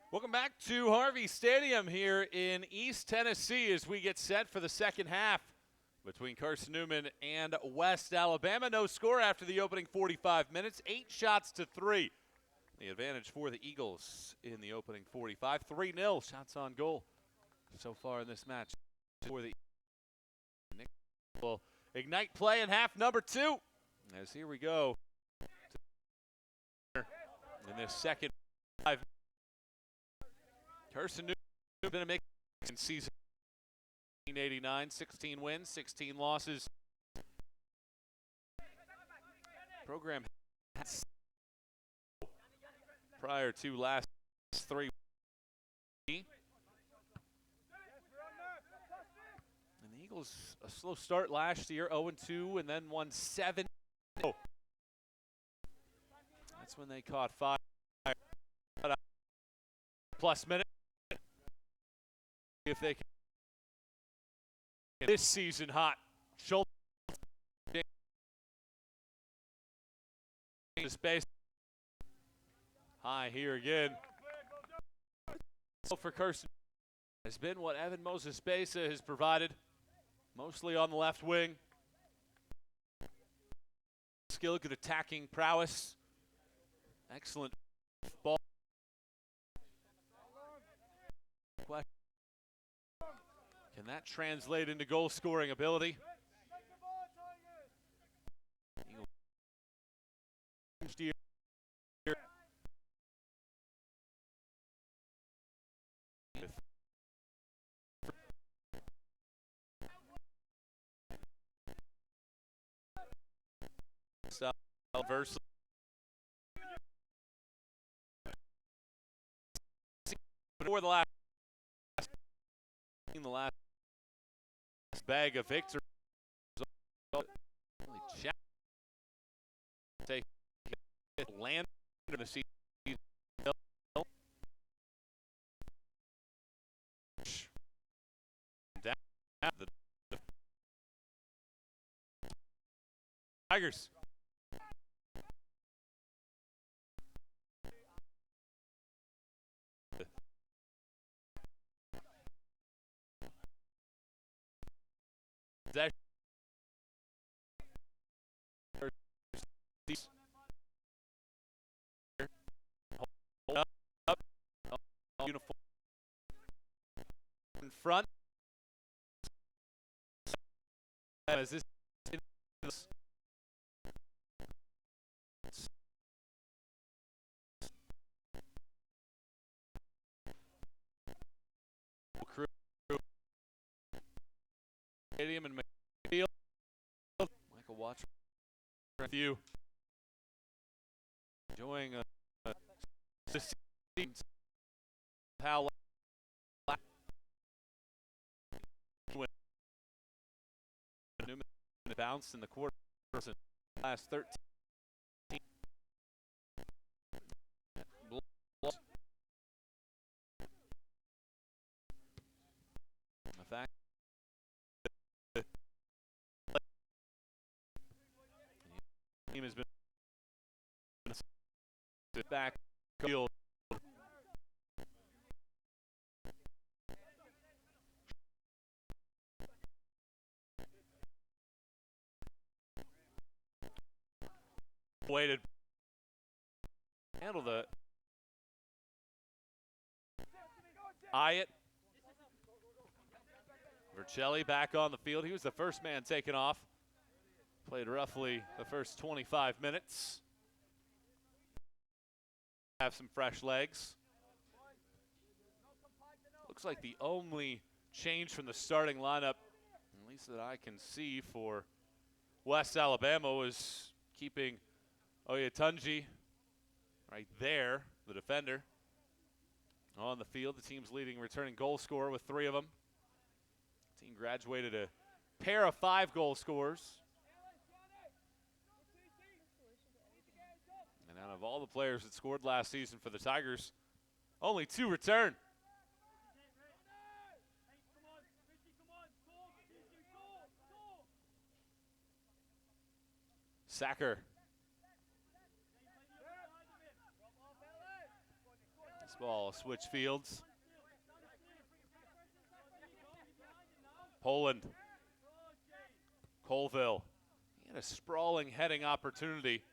Welcome back to Harvey Stadium here in East Tennessee as we get set for the second half between Carson-Newman and West Alabama. No score after the opening 45 minutes, 8 shots to 3. The advantage for the Eagles in the opening 45, 3-0 shots on goal so far in this match for the Nick will ignite play in half number 2 as here we go in this second 5. Carson-Newman has been a mix in season 1989, 16 wins, 16 losses. Program has prior to last 3. And the Eagles, a slow start last year, 0-2, and then won 7. That's when they caught 5 plus minutes. If they can this season hot. Schultz space high here again. For Carson has been what Evan Moses-Besa has provided, mostly on the left wing. Skill, good attacking prowess, excellent ball. Can that translate into goal-scoring ability? Versus for the last bag of victory. Take land in the season. Down the Tigers. possession. Hold up. Uniform in front. As this crew stadium and McField. Michael watch with you. Enjoying how Newman bounced in the quarter last 13. The fact the team has been back field. Waited. Handle the Hyatt. Vercelli back on the field. He was the first man taken off. Played roughly the first 25 minutes. Have some fresh legs. Looks like the only change from the starting lineup, at least that I can see for West Alabama, was keeping Oyetunji right there, the defender, on the field. The team's leading returning goal scorer with 3 of them. The team graduated a pair of 5 goal scorers. And out of all the players that scored last season for the Tigers, only 2 return. Sacker. This ball switch fields. Poland. Colville. He had a sprawling heading opportunity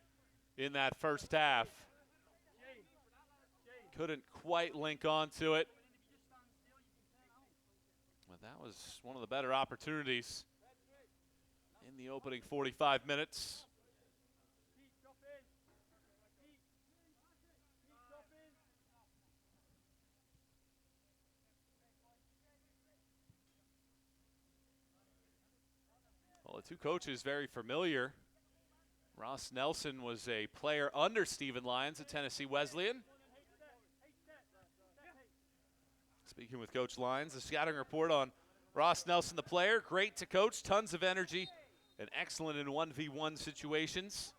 in that first half. Couldn't quite link onto it. But that was one of the better opportunities in the opening 45 minutes. Well, the 2 coaches very familiar. Ross Nelson was a player under Stephen Lyons at Tennessee Wesleyan. Speaking with Coach Lyons, the scouting report on Ross Nelson, the player, great to coach, tons of energy, and excellent in 1v1 situations.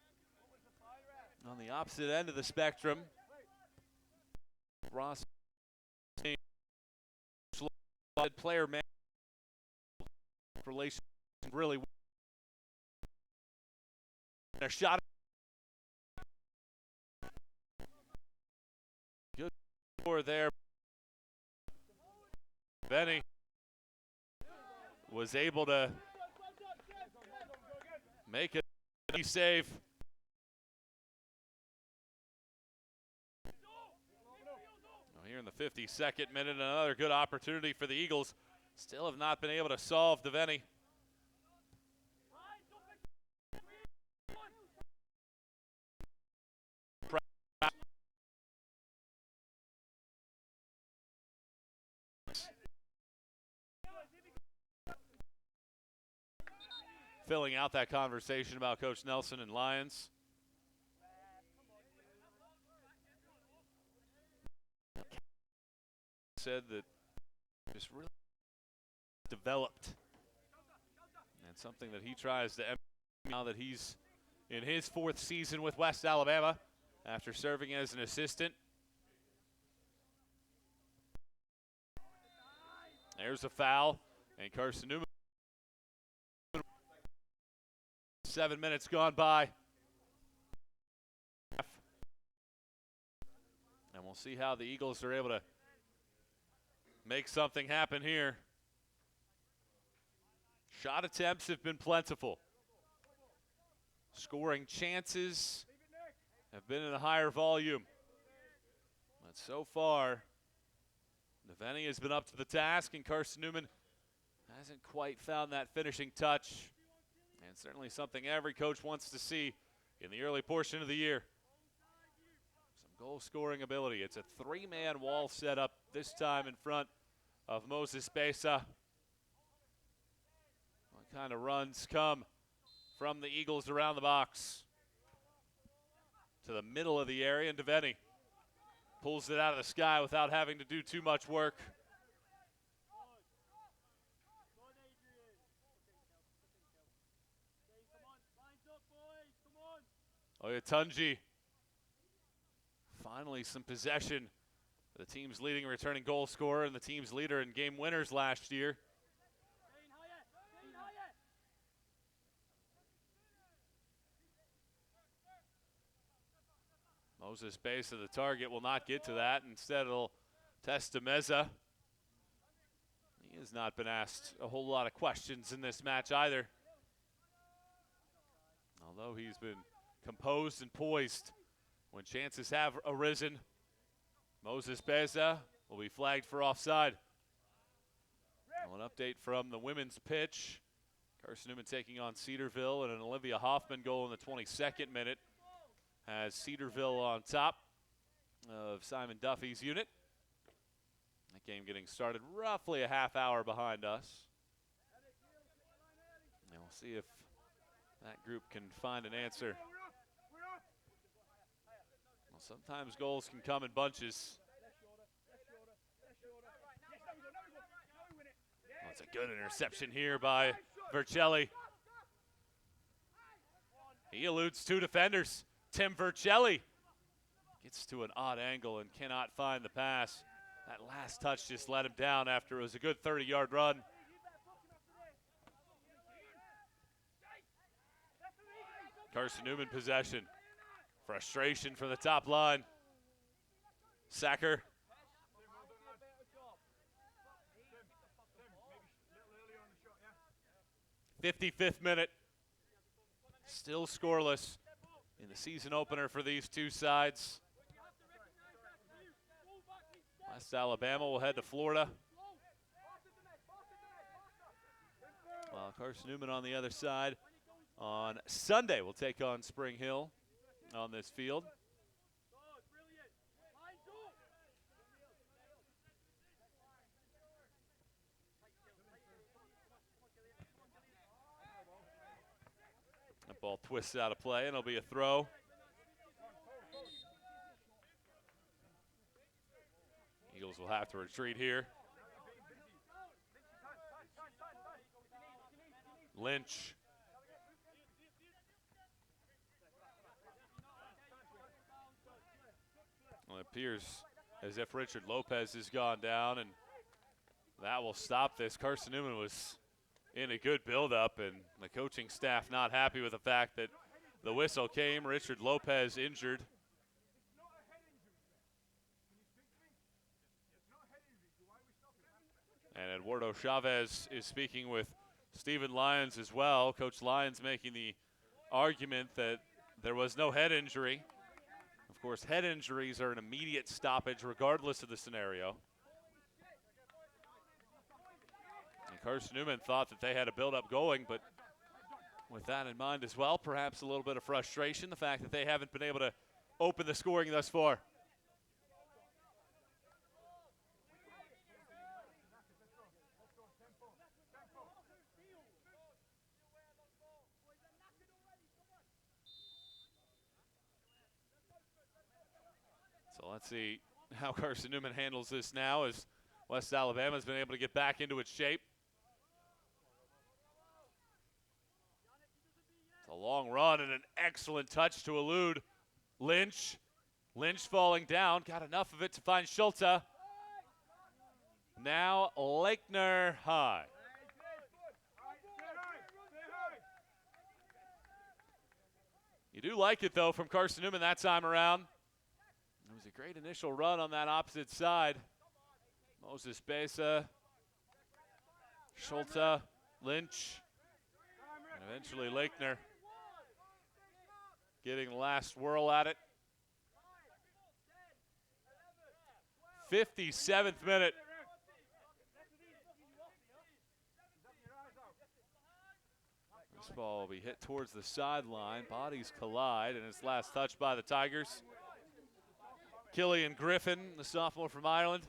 On the opposite end of the spectrum, Ross, player man relations really well. A shot. Good score there. Benny was able to make it a save. Here in the 52nd minute, another good opportunity for the Eagles. Still have not been able to solve Devaney. Filling out that conversation about Coach Nelson and Lyons. Said that just really developed, and something that he tries to emulate now that he's in his 4th season with West Alabama after serving as an assistant. There's a foul, and Carson-Newman. 7 minutes gone by. And we'll see how the Eagles are able to make something happen here. Shot attempts have been plentiful. Scoring chances have been in a higher volume. But so far, Neveni has been up to the task, and Carson-Newman hasn't quite found that finishing touch. And certainly something every coach wants to see in the early portion of the year. Some goal-scoring ability. It's a three-man wall setup this time in front of Moses Besa. What kind of runs come from the Eagles around the box? To the middle of the area, and Neveni pulls it out of the sky without having to do too much work. Oyatunji. Finally some possession. The team's leading returning goal scorer and the team's leader in game winners last year. Moses Besa, the target, will not get to that. Instead, it'll test Meza. He has not been asked a whole lot of questions in this match either. Although he's been composed and poised when chances have arisen. Moses Besa will be flagged for offside. Well, an update from the women's pitch. Carson-Newman taking on Cedarville, and an Olivia Hoffman goal in the 22nd minute has Cedarville on top of Simon Duffy's unit. That game getting started roughly a half hour behind us. And we'll see if that group can find an answer. Well, sometimes goals can come in bunches. Oh, it's a good interception here by Vercelli. He eludes two defenders. Tim Vercelli gets to an odd angle and cannot find the pass. That last touch just let him down after it was a good 30-yard run. Carson-Newman possession. Frustration from the top line. Sacker. 55th minute. Still scoreless in the season opener for these two sides. West Alabama will head to Florida. While Carson-Newman on the other side on Sunday will take on Spring Hill on this field. That ball twists out of play, and it'll be a throw. Eagles will have to retreat here. Lynch. Well, it appears as if Richard Lopez has gone down, and that will stop this. Carson-Newman was in a good build-up, and the coaching staff not happy with the fact that the whistle came. Richard Lopez injured. And Eduardo Chavez is speaking with Stephen Lyons as well. Coach Lyons making the argument that there was no head injury. Of course, head injuries are an immediate stoppage regardless of the scenario. And Carson-Newman thought that they had a build-up going, but with that in mind as well, perhaps a little bit of frustration, the fact that they haven't been able to open the scoring thus far. So let's see how Carson-Newman handles this now as West Alabama has been able to get back into its shape. It's a long run and an excellent touch to elude Lynch. Lynch falling down, got enough of it to find Schulte. Now Lakener high. You do like it, though, from Carson-Newman that time around. It was a great initial run on that opposite side. Moses Besa, Schulte, Lynch. Eventually, Lakener getting the last whirl at it. 57th minute. This ball will be hit towards the sideline. Bodies collide, and it's last touched by the Tigers. Killian Griffin, the sophomore from Ireland.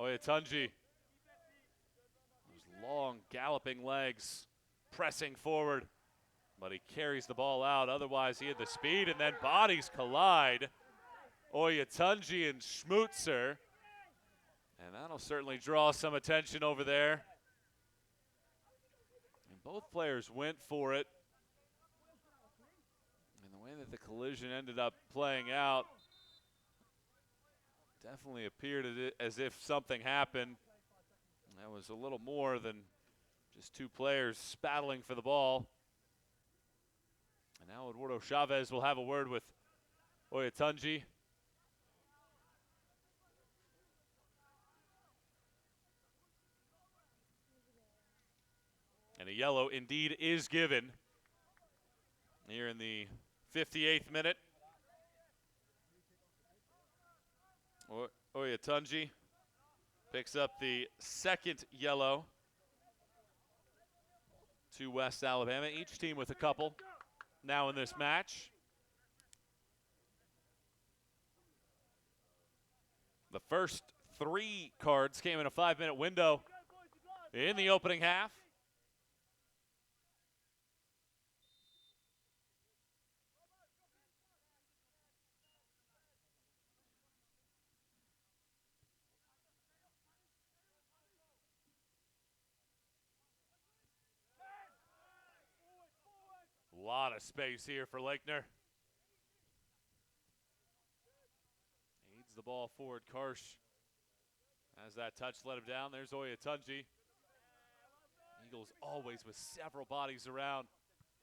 Oyetunji. Those long galloping legs pressing forward, but he carries the ball out. Otherwise, he had the speed, and then bodies collide. Oyetunji and Schmutzer. And that'll certainly draw some attention over there. And both players went for it. And the way that the collision ended up playing out definitely appeared as if something happened. That was a little more than just two players battling for the ball. And now Eduardo Chavez will have a word with Oyetunji. And a yellow indeed is given here in the 58th minute. Oyetunji picks up the second yellow to West Alabama. Each team with a couple now in this match. The first three cards came in a 5-minute window in the opening half. A lot of space here for Lakener. Needs the ball forward. Karsh has that touch, let him down. There's Oyetunji. Eagles always with several bodies around.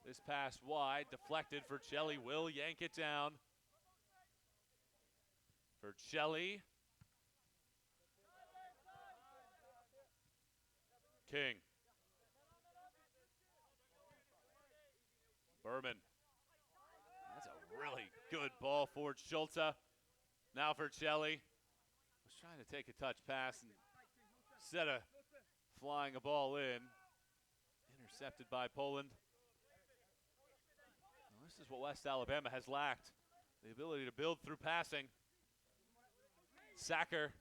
This pass wide, deflected for Chelly. Will yank it down. For Chelly. King. Berman. That's a really good ball for Schulte. Now for Chelly. Was trying to take a touch pass and instead of flying a ball in. Intercepted by Poland. Well, this is what West Alabama has lacked. The ability to build through passing. Sacker.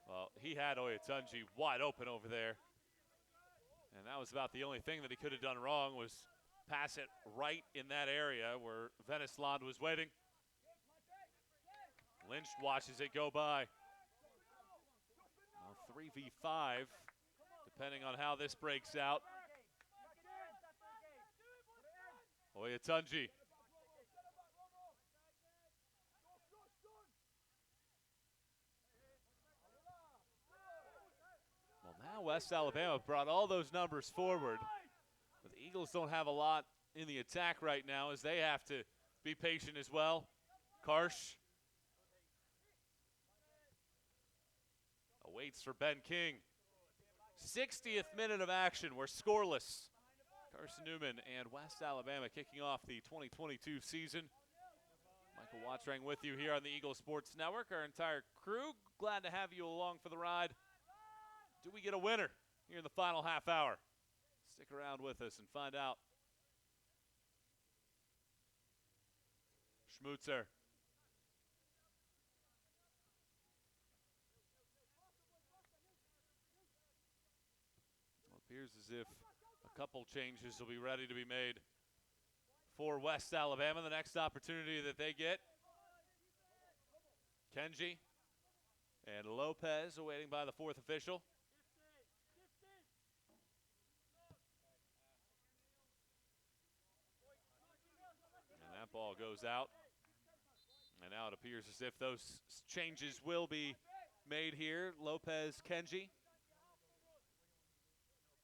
Well, he had Oyetunji wide open over there. And that was about the only thing that he could have done wrong was pass it right in that area where Vennesland was waiting. Lynch watches it go by. Now 3v5, depending on how this breaks out. Oyetunji. Well, now West Alabama brought all those numbers forward. But the Eagles don't have a lot in the attack right now as they have to be patient as well. Karsh awaits for Ben King. 60th minute of action. We're scoreless. Carson-Newman and West Alabama kicking off the 2022 season. Michael Wattrang with you here on the Eagle Sports Network. Our entire crew, glad to have you along for the ride. Do we get a winner here in the final half hour? Stick around with us and find out. Schmutzer. Well, it appears as if a couple changes will be ready to be made for West Alabama. The next opportunity that they get. Kenji and Lopez awaiting by the fourth official. And that ball goes out. And now it appears as if those changes will be made here. Lopez, Kenji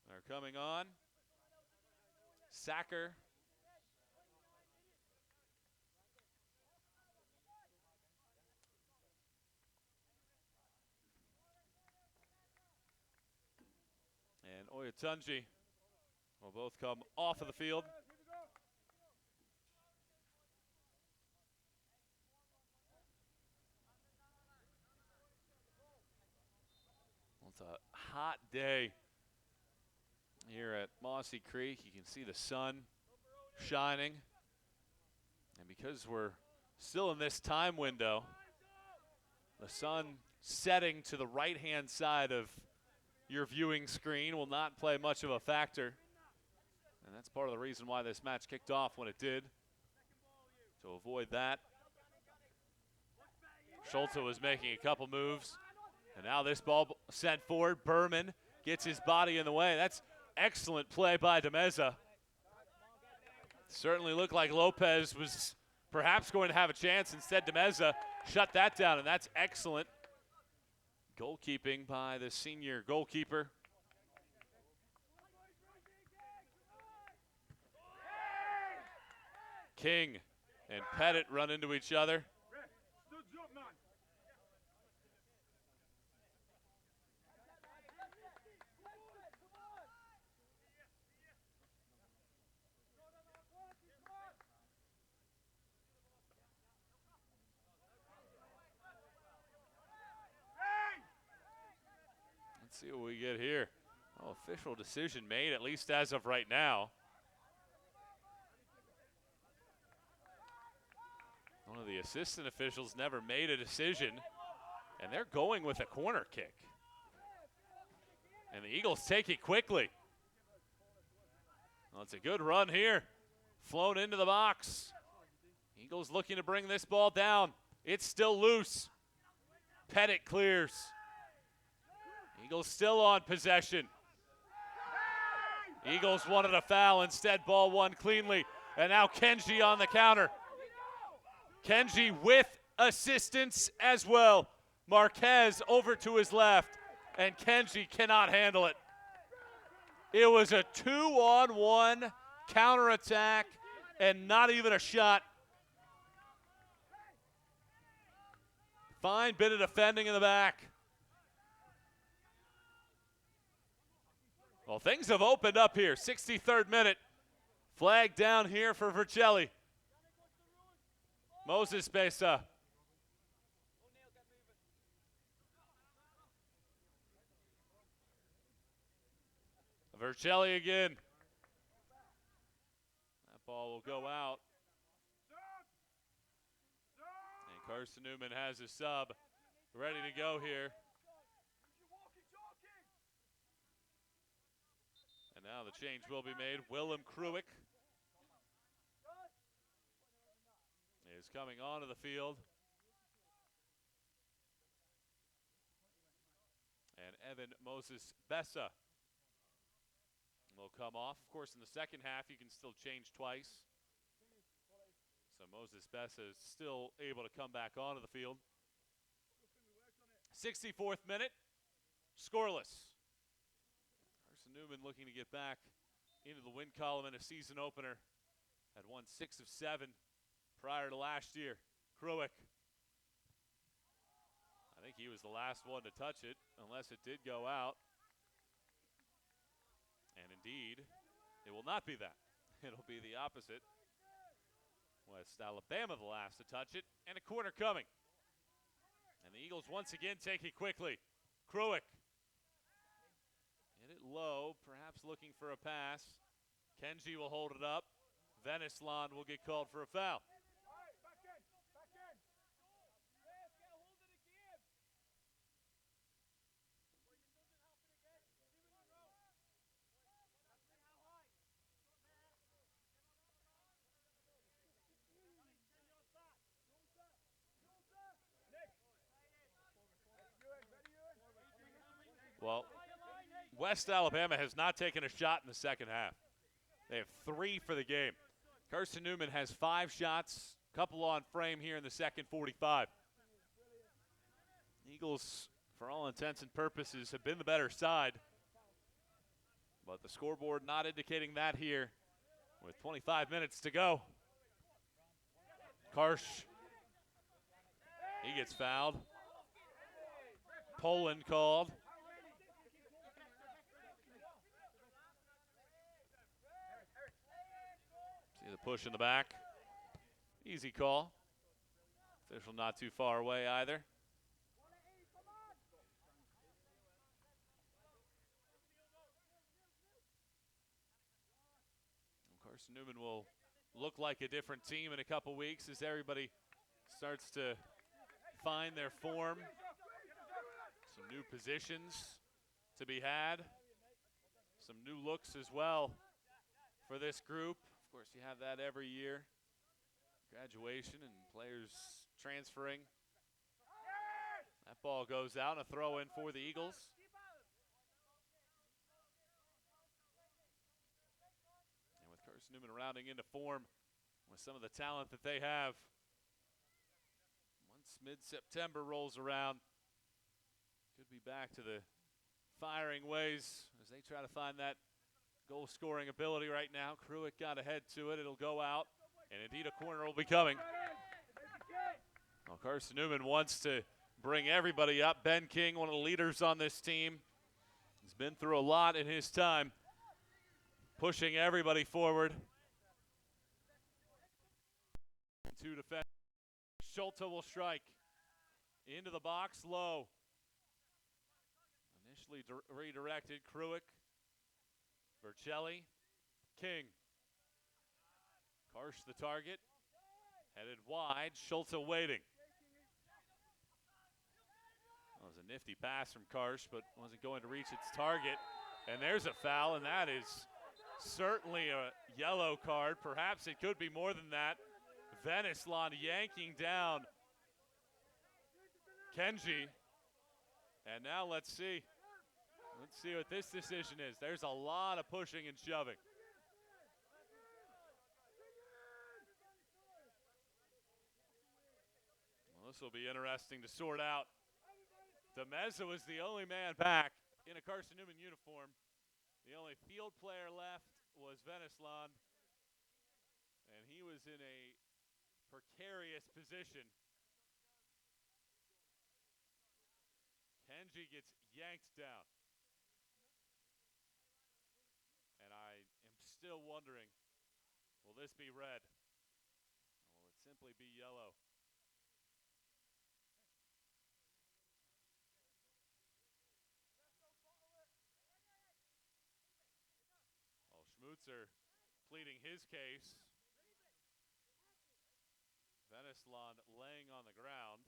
are coming on. Sacker. Oyatunji will both come off of the field. Well, it's a hot day here at Mossy Creek. You can see the sun shining. And because we're still in this time window, the sun setting to the right-hand side of your viewing screen will not play much of a factor. And that's part of the reason why this match kicked off when it did, to avoid that. Schulte was making a couple moves, and now this ball sent forward. Berman gets his body in the way. That's excellent play by DeMeza. Certainly looked like Lopez was perhaps going to have a chance. Instead, DeMeza shut that down, and that's excellent goalkeeping by the senior goalkeeper. King and Pettit run into each other. Let's see what we get here. Oh, official decision made, at least as of right now. One of the assistant officials never made a decision, and they're going with a corner kick. And the Eagles take it quickly. Well, it's a good run here. Flown into the box. Eagles looking to bring this ball down. It's still loose. Pettit clears. Eagles still on possession. Eagles wanted a foul. Instead, ball won cleanly. And now Kenji on the counter. Kenji with assistance as well. Marquez over to his left, and Kenji cannot handle it. It was a 2-on-1 counterattack and not even a shot. Fine bit of defending in the back. Well, things have opened up here. 63rd minute. Flag down here for Vercelli. Moses Besa. Vercelli again. That ball will go out. And Carson-Newman has his sub ready to go here. And now the change will be made. Willem Kruick is coming onto the field. And Evan Moses Besa will come off. Of course, in the second half, you can still change twice. So Moses Besa is still able to come back onto the field. 64th minute, scoreless. Carson-Newman looking to get back into the win column in a season opener. Had won 6 of 7 prior to last year. Kruick. I think he was the last one to touch it, unless it did go out. And indeed, it will not be that. It'll be the opposite. West Alabama the last to touch it, and a corner coming. And the Eagles once again take it quickly. Kruick. Hit it low, perhaps looking for a pass. Kenji will hold it up. Veneslon will get called for a foul. Well, West Alabama has not taken a shot in the second half. They have 3 for the game. Carson-Newman has 5 shots, a couple on frame here in the second 45. Eagles, for all intents and purposes, have been the better side. But the scoreboard not indicating that here with 25 minutes to go. Karsh, he gets fouled. Poland called. push in the back. Easy call. Official not too far away either. Carson-Newman will look like a different team in a couple weeks as everybody starts to find their form. Some new positions to be had. Some new looks as well for this group. Of course, you have that every year. Graduation and players transferring. That ball goes out, a throw in for the Eagles. And with Carson-Newman rounding into form with some of the talent that they have, once mid-September rolls around, could be back to the firing ways as they try to find that goal-scoring ability right now. Kruick got ahead to it. It'll go out, and indeed a corner will be coming. Well, Carson-Newman wants to bring everybody up. Ben King, one of the leaders on this team, has been through a lot in his time, pushing everybody forward. Two defense. Schulte will strike into the box, low. Initially redirected. Kruick, Vercelli, King. Karsh the target, headed wide. Schulte waiting. That was a nifty pass from Karsh, but wasn't going to reach its target. And there's a foul, and that is certainly a yellow card. Perhaps it could be more than that. Veneslon yanking down Kenji. And now let's see. Let's see what this decision is. There's a lot of pushing and shoving. Well, this will be interesting to sort out. DeMeza was the only man back in a Carson-Newman uniform. The only field player left was Veneslon, and he was in a precarious position. Kenji gets yanked down. And I am still wondering, will this be red? Or will it simply be yellow? Well, Schmutzer pleading his case. Veneslon laying on the ground.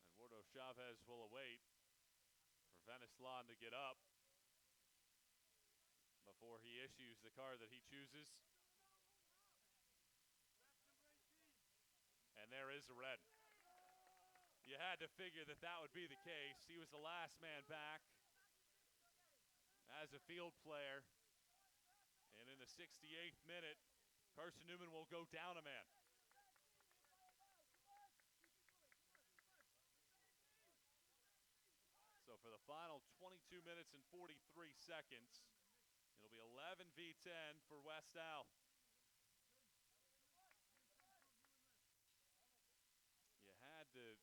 And Wardo Chavez will await for Veneslon to get up before he issues the card that he chooses. And there is a red. You had to figure that that would be the case. He was the last man back as a field player. And in the 68th minute, Carson-Newman will go down a man. So for the final 22 minutes and 43 seconds, it'll be 11 v 10 for West Al. You had to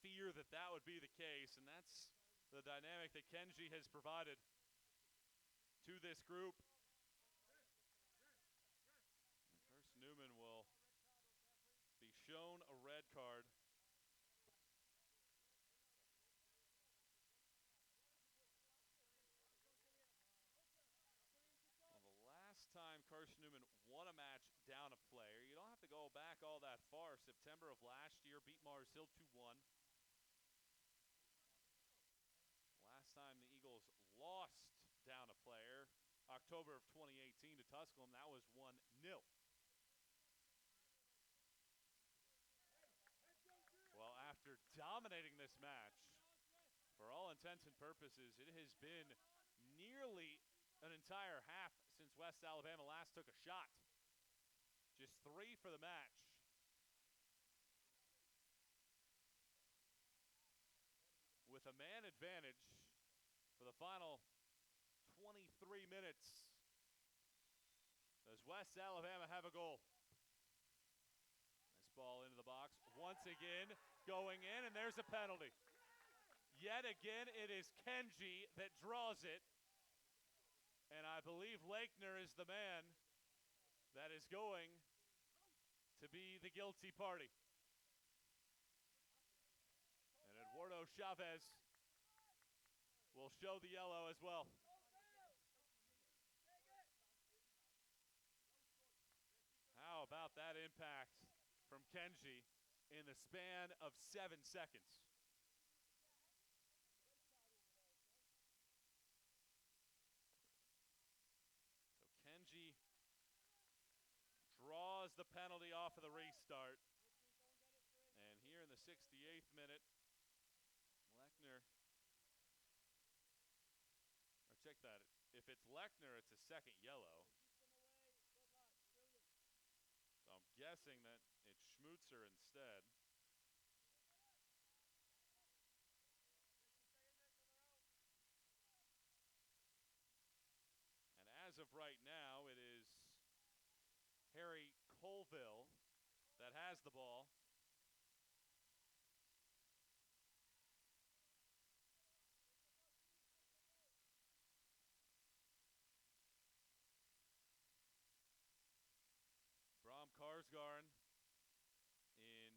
fear that that would be the case, and that's the dynamic that Kenji has provided to this group. And Carson-Newman will be shown a red card. Time Carson-Newman won a match down a player. You don't have to go back all that far. September of last year, beat Mars Hill 2-1. Last time the Eagles lost down a player, October of 2018 to Tusculum, that was 1-0. Well, after dominating this match, for all intents and purposes, it has been nearly an entire half since West Alabama last took a shot. Just 3 for the match. With a man advantage for the final 23 minutes. Does West Alabama have a goal? This ball into the box once again, going in, and there's a penalty. Yet again, it is Kenji that draws it. And I believe Lakener is the man that is going to be the guilty party. And Eduardo Chavez will show the yellow as well. How about that impact from Kenji in the span of 7 seconds? So Kenji draws the penalty off of the restart. And here in the 68th minute, Lechner, or check that, if it's Lechner, it's a second yellow. So I'm guessing that it's Schmutzer instead. And as of right now, it is Harry Colville that has the ball. Bram Karsgarn in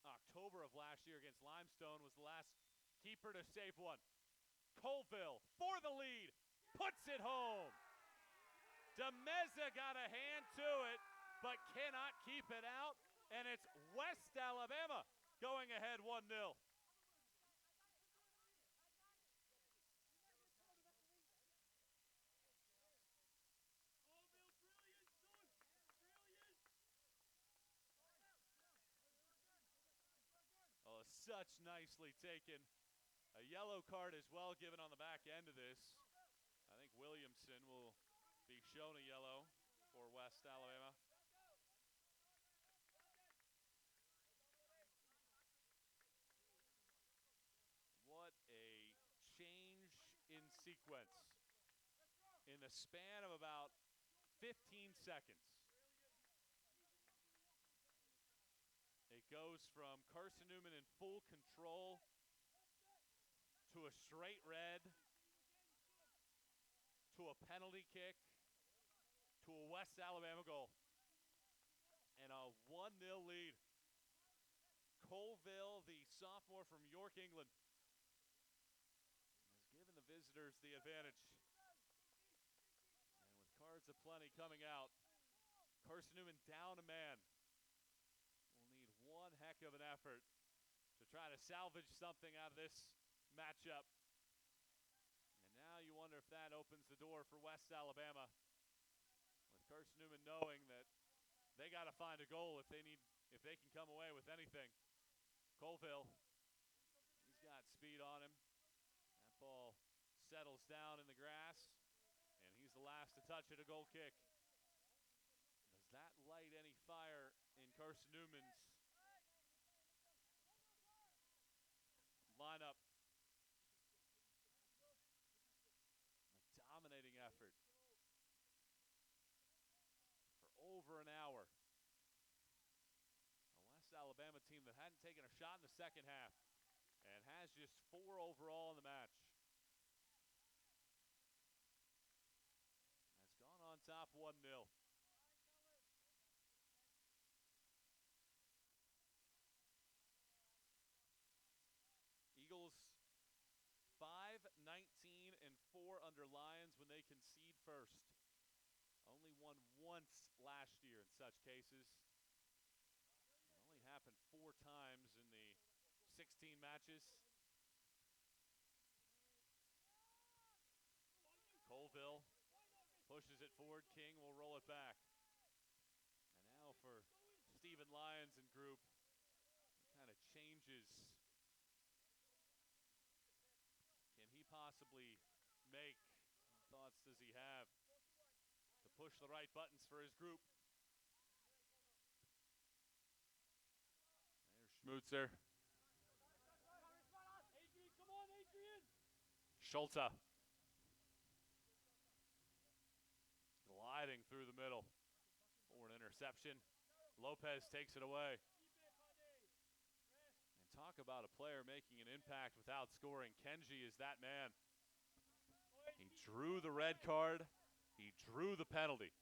October of last year against Limestone was the last keeper to save one. Colville for the lead, puts it home. DeMeza got a hand to it, but cannot keep it out, and it's West Alabama going ahead 1-0. Oh, such nicely taken. A yellow card as well given on the back end of this. I think Williamson will be shown a yellow for West Alabama. What a change in sequence in the span of about 15 seconds. It goes from Carson-Newman in full control to a straight red, to a penalty kick, to a West Alabama goal, and a 1-0 lead. Colville, the sophomore from York, England, has given the visitors the advantage. And with cards aplenty coming out, Carson-Newman down a man. Will need one heck of an effort to try to salvage something out of this matchup. And now you wonder if that opens the door for West Alabama, with Carson-Newman knowing that they got to find a goal if they can come away with anything. Colville, he's got speed on him. That ball settles down in the grass, and he's the last to touch it, a goal kick. Does that light any fire in Carson-Newman's lineup? A dominating effort for over an hour. A West Alabama team that hadn't taken a shot in the second half and has just 4 overall in the match. Has gone on top 1-0. Eagles 5-19-4 under Lions when they concede first. Only won once last year in such cases. It only happened 4 times in the 16 matches. Colville pushes it forward. King will roll it back. And now for Stephen Lyons and group, what kind of changes can he possibly make? What thoughts does he have to push the right buttons for his group? There's Schmutzer. Schulze. Gliding through the middle for an interception. Lopez takes it away. And talk about a player making an impact without scoring. Kenji is that man. He drew the red card. He drew the penalty.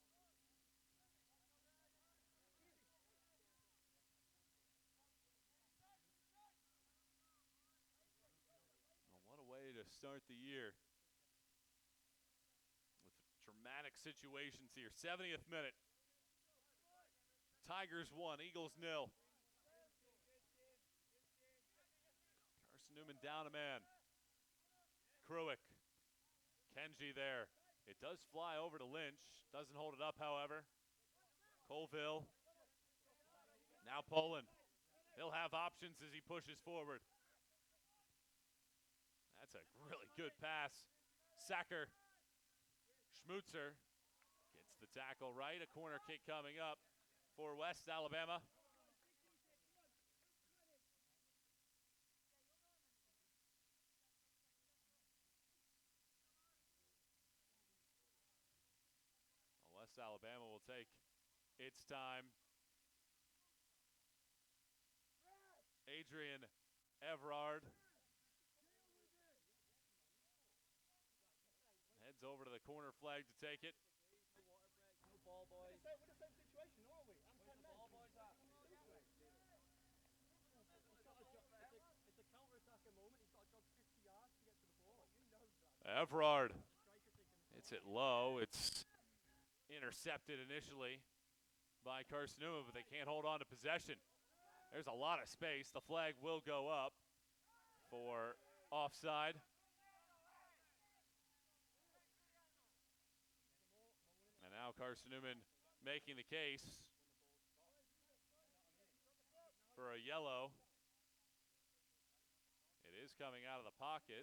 start the year with dramatic situations here. 70th minute. Tigers 1, Eagles 0. Carson-Newman down a man. Kruick. Kenji there. It does fly over to Lynch. Doesn't hold it up, however. Colville. Now Poland. He'll have options as he pushes forward. That's a really good pass. Sacker. Schmutzer gets the tackle right. A corner kick coming up for West Alabama. West Alabama will take its time. Adrian Everard heads over to the corner flag to take it. Everard hits it low. It's intercepted initially by Carson-Newman, but they can't hold on to possession. There's a lot of space. The flag will go up for offside. And now Carson-Newman making the case for a yellow. It is coming out of the pocket.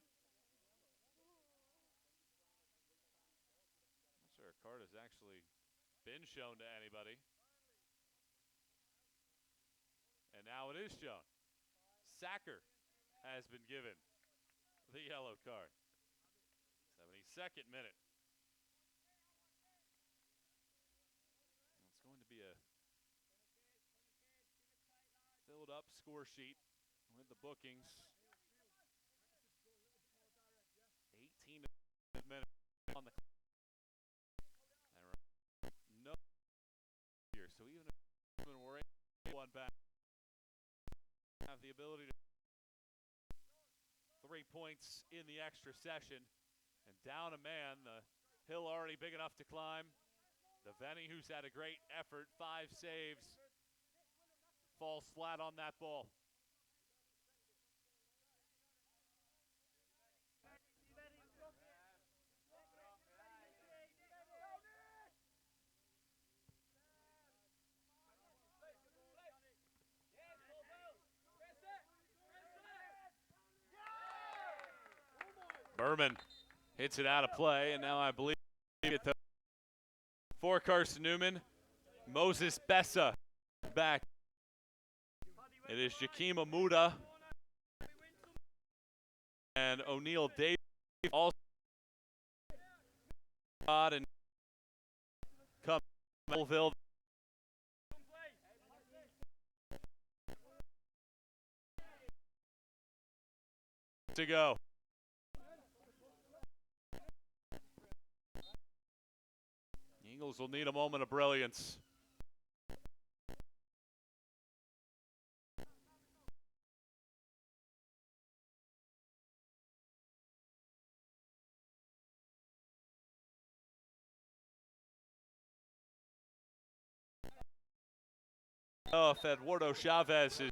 Not sure a card has actually been shown to anybody. And now it is shown. Sacker has been given the yellow card. 72nd minute. It's going to be a filled up score sheet with the bookings. 18 minutes on the clock. And no here, so even if we're one back, have the ability to 3 points in the extra session. And down a man, the hill already big enough to climb. The Venny, who's had a great effort, 5 saves, falls flat on that ball. Berman hits it out of play, and now I believe it for Carson-Newman. Moses Bessa back. It is Jakeem Amuda and O'Neal Davis also and come Melville to go. Eagles will need a moment of brilliance. Oh, if Eduardo Chavez is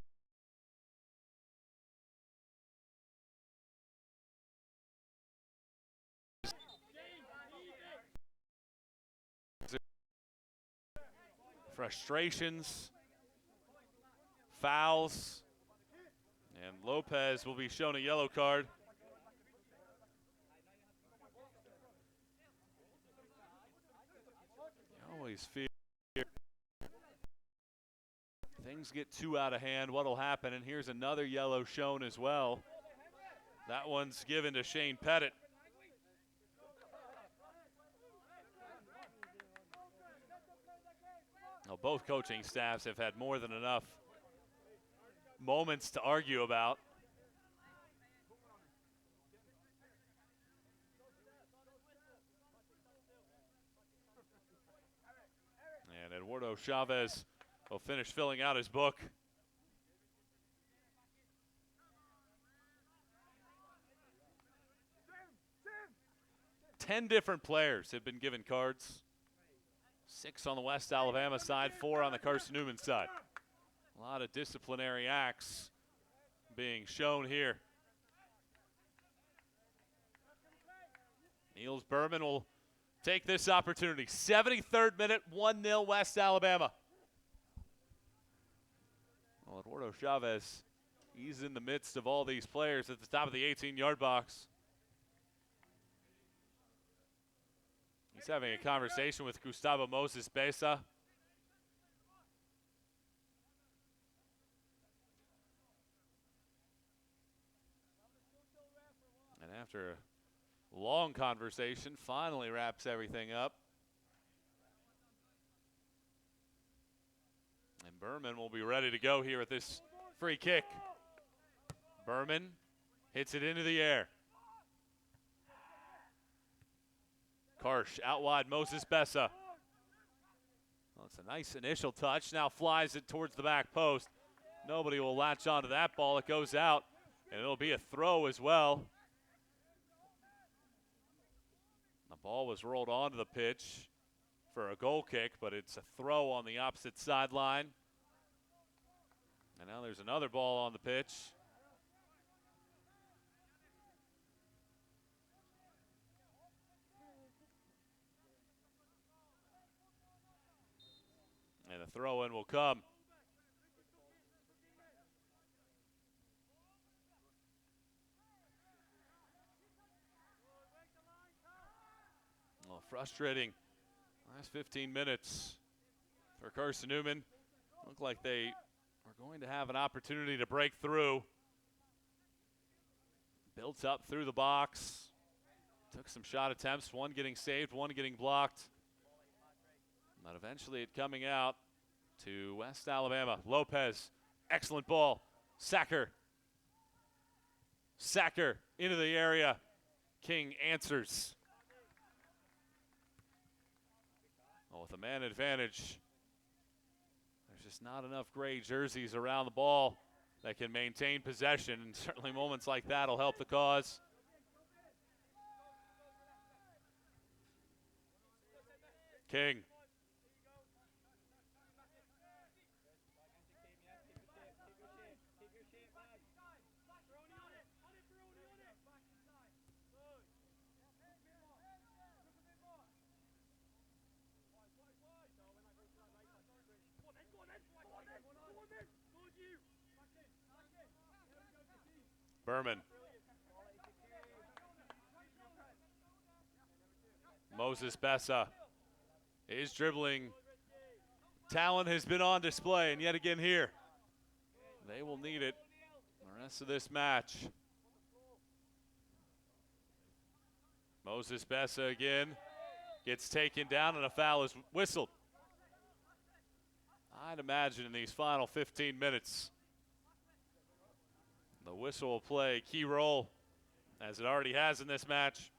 frustrations, fouls, and Lopez will be shown a yellow card. You always fear things get too out of hand, what'll happen, and here's another yellow shown as well. That one's given to Shane Pettit. Well, both coaching staffs have had more than enough moments to argue about. And Eduardo Chavez will finish filling out his book. 10 different players have been given cards. 6 on the West Alabama side, 4 on the Carson-Newman side. A lot of disciplinary acts being shown here. Niels Berman will take this opportunity. 73rd minute, 1-0 West Alabama. Well, Eduardo Chavez, he's in the midst of all these players at the top of the 18-yard box. He's having a conversation with Gustavo Moses Besa. And after a long conversation, finally wraps everything up. And Berman will be ready to go here at this free kick. Berman hits it into the air. Karsh out wide, Moses Besa. Well, it's a nice initial touch. Now flies it towards the back post. Nobody will latch onto that ball. It goes out, and it'll be a throw as well. The ball was rolled onto the pitch for a goal kick, but it's a throw on the opposite sideline. And now there's another ball on the pitch. And the throw-in will come. Well, frustrating last 15 minutes for Carson-Newman. Looked like they are going to have an opportunity to break through. Built up through the box. Took some shot attempts, one getting saved, one getting blocked. But eventually it coming out to West Alabama. Lopez, excellent ball. Sacker into the area. King answers. Well, with a man advantage, there's just not enough gray jerseys around the ball that can maintain possession, and certainly moments like that will help the cause. King. Berman. Moses Besa. His dribbling talent has been on display, and yet again here, they will need it the rest of this match. Moses Besa again gets taken down, and a foul is whistled. I'd imagine in these final 15 minutes, the whistle will play a key role, as it already has in this match.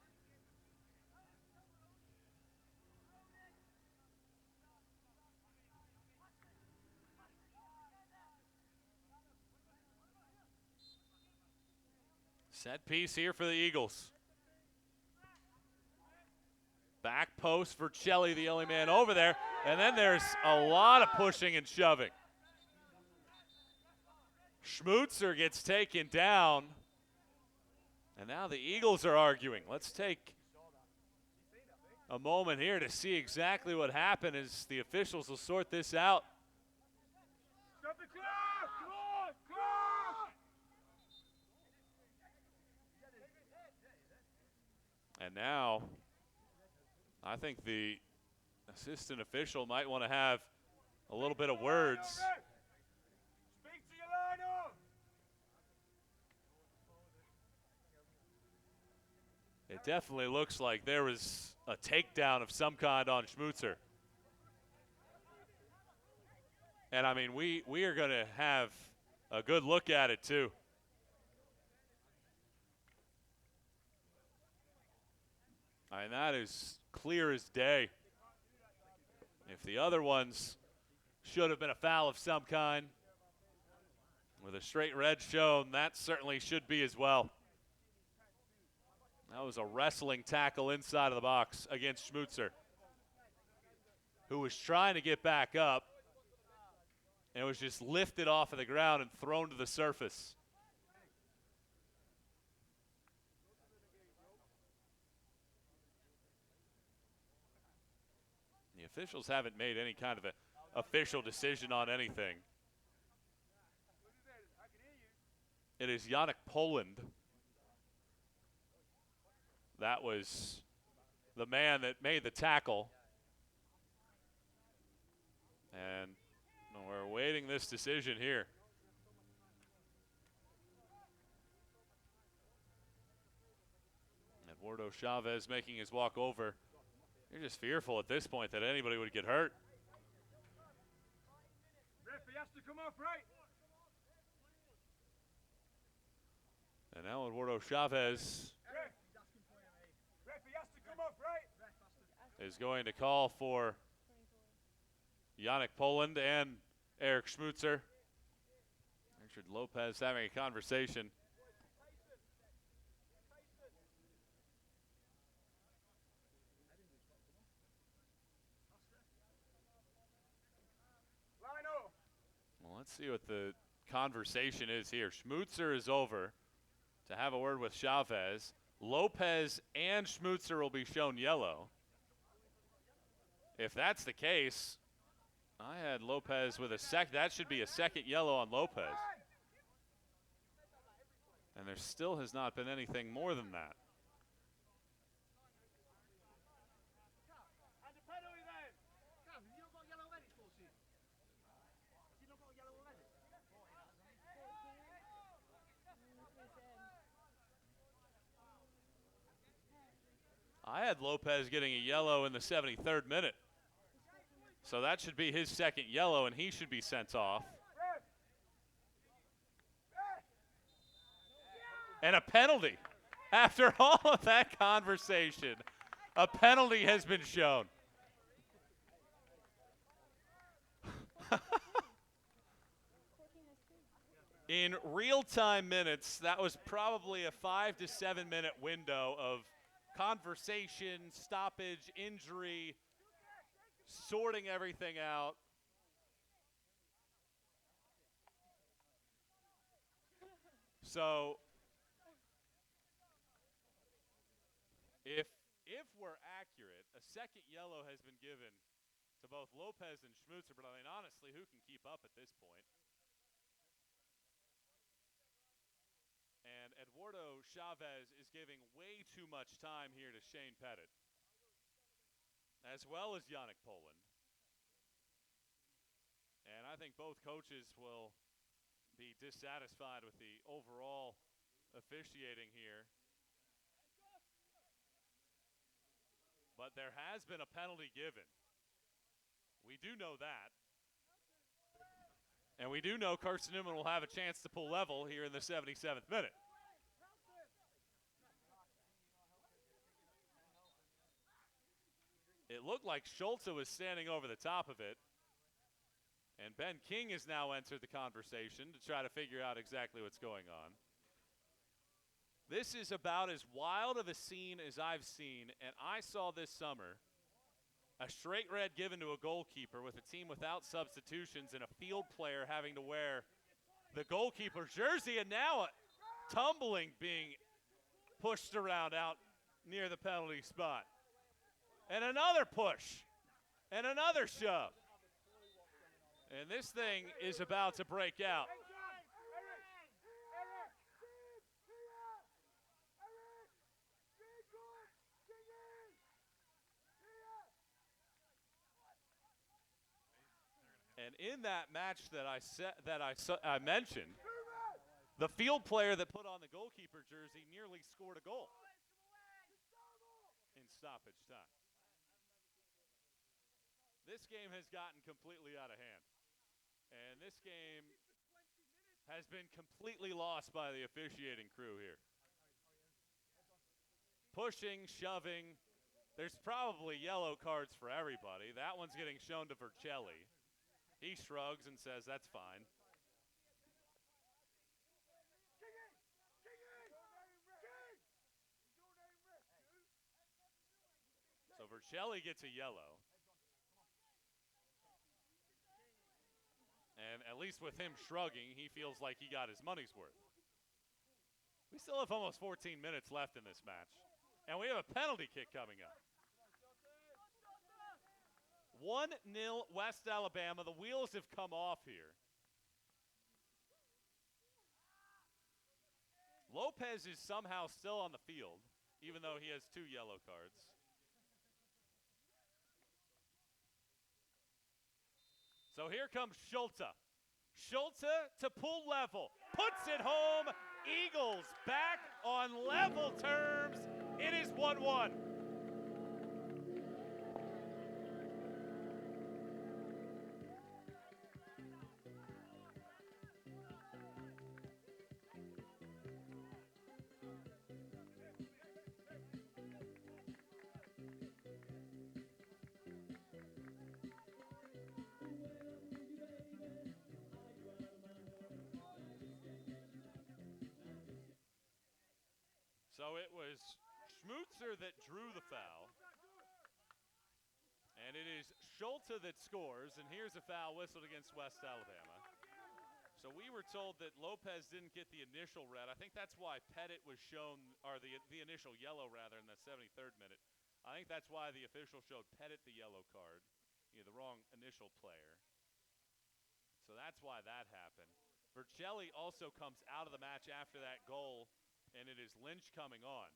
Set piece here for the Eagles. Back post for Chelly, the only man over there. And then there's a lot of pushing and shoving. Schmutzer gets taken down. And now the Eagles are arguing. Let's take a moment here to see exactly what happened as the officials will sort this out. Stop the clock! Come on! Clock! And now, I think the assistant official might want to have a little bit of words. Speak to your lineup! It definitely looks like there was a takedown of some kind on Schmutzer. And I mean, we are going to have a good look at it too. I mean, that is clear as day. If the other ones should have been a foul of some kind, with a straight red shown, that certainly should be as well. That was a wrestling tackle inside of the box against Schmutzer, who was trying to get back up and was just lifted off of the ground and thrown to the surface. The officials haven't made any kind of an official decision on anything. It is Yannick Poland. That was the man that made the tackle. And we're awaiting this decision here. Eduardo Chavez making his walk over. You're just fearful at this point that anybody would get hurt. Ref, he has to come off, right? And now Eduardo Chavez Ref, he has to come off, right? is going to call for Yannick Poland and Eric Schmutzer. Richard Lopez having a conversation. Well, let's see what the conversation is here. Schmutzer is over to have a word with Chavez. Lopez and Schmutzer will be shown yellow. If that's the case, I had Lopez with a that should be a second yellow on Lopez. And there still has not been anything more than that. I had Lopez getting a yellow in the 73rd minute. So that should be his second yellow, and he should be sent off. And a penalty. After all of that conversation, a penalty has been shown. In real-time minutes, that was probably a 5 to 7 minute window of conversation, stoppage, injury, sorting everything out. So if we're accurate, a second yellow has been given to both Lopez and Schmutzer, but I mean, honestly, who can keep up at this point? And Eduardo Chavez is giving way too much time here to Shane Pettit, as well as Yannick Poland. And I think both coaches will be dissatisfied with the overall officiating here. But there has been a penalty given. We do know that. And we do know Carson-Newman will have a chance to pull level here in the 77th minute. It looked like Schultze was standing over the top of it. And Ben King has now entered the conversation to try to figure out exactly what's going on. This is about as wild of a scene as I've seen, and I saw this summer a straight red given to a goalkeeper with a team without substitutions and a field player having to wear the goalkeeper's jersey, and now a tumbling being pushed around out near the penalty spot. And another push, and another shove. And this thing is about to break out. And in that match that I mentioned, the field player that put on the goalkeeper jersey nearly scored a goal in stoppage time. This game has gotten completely out of hand. And this game has been completely lost by the officiating crew here. Pushing, shoving. There's probably yellow cards for everybody. That one's getting shown to Vercelli. He shrugs and says that's fine. So Vercelli gets a yellow. And at least with him shrugging, he feels like he got his money's worth. We still have almost 14 minutes left in this match. And we have a penalty kick coming up. 1-0 West Alabama. The wheels have come off here. Lopez is somehow still on the field, even though he has 2 yellow cards. So here comes Schulte. Schulte to pull level. Puts it home. Eagles back on level terms. It is 1-1. So it was Schmutzer that drew the foul. And it is Schulte that scores. And here's a foul whistled against West Alabama. So we were told that Lopez didn't get the initial red. I think that's why Pettit was shown, or the initial yellow rather, in the 73rd minute. I think that's why the official showed Pettit the yellow card. The wrong initial player. So that's why that happened. Vercelli also comes out of the match after that goal. And it is Lynch coming on.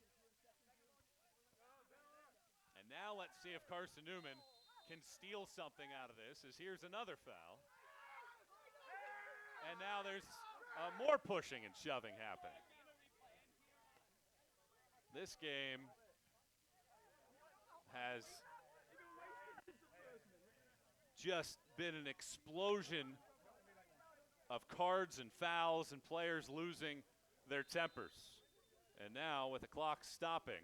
And now let's see if Carson-Newman can steal something out of this, as here's another foul. And now there's more pushing and shoving happening. This game has just been an explosion of cards and fouls and players losing their tempers. And now, with the clock stopping,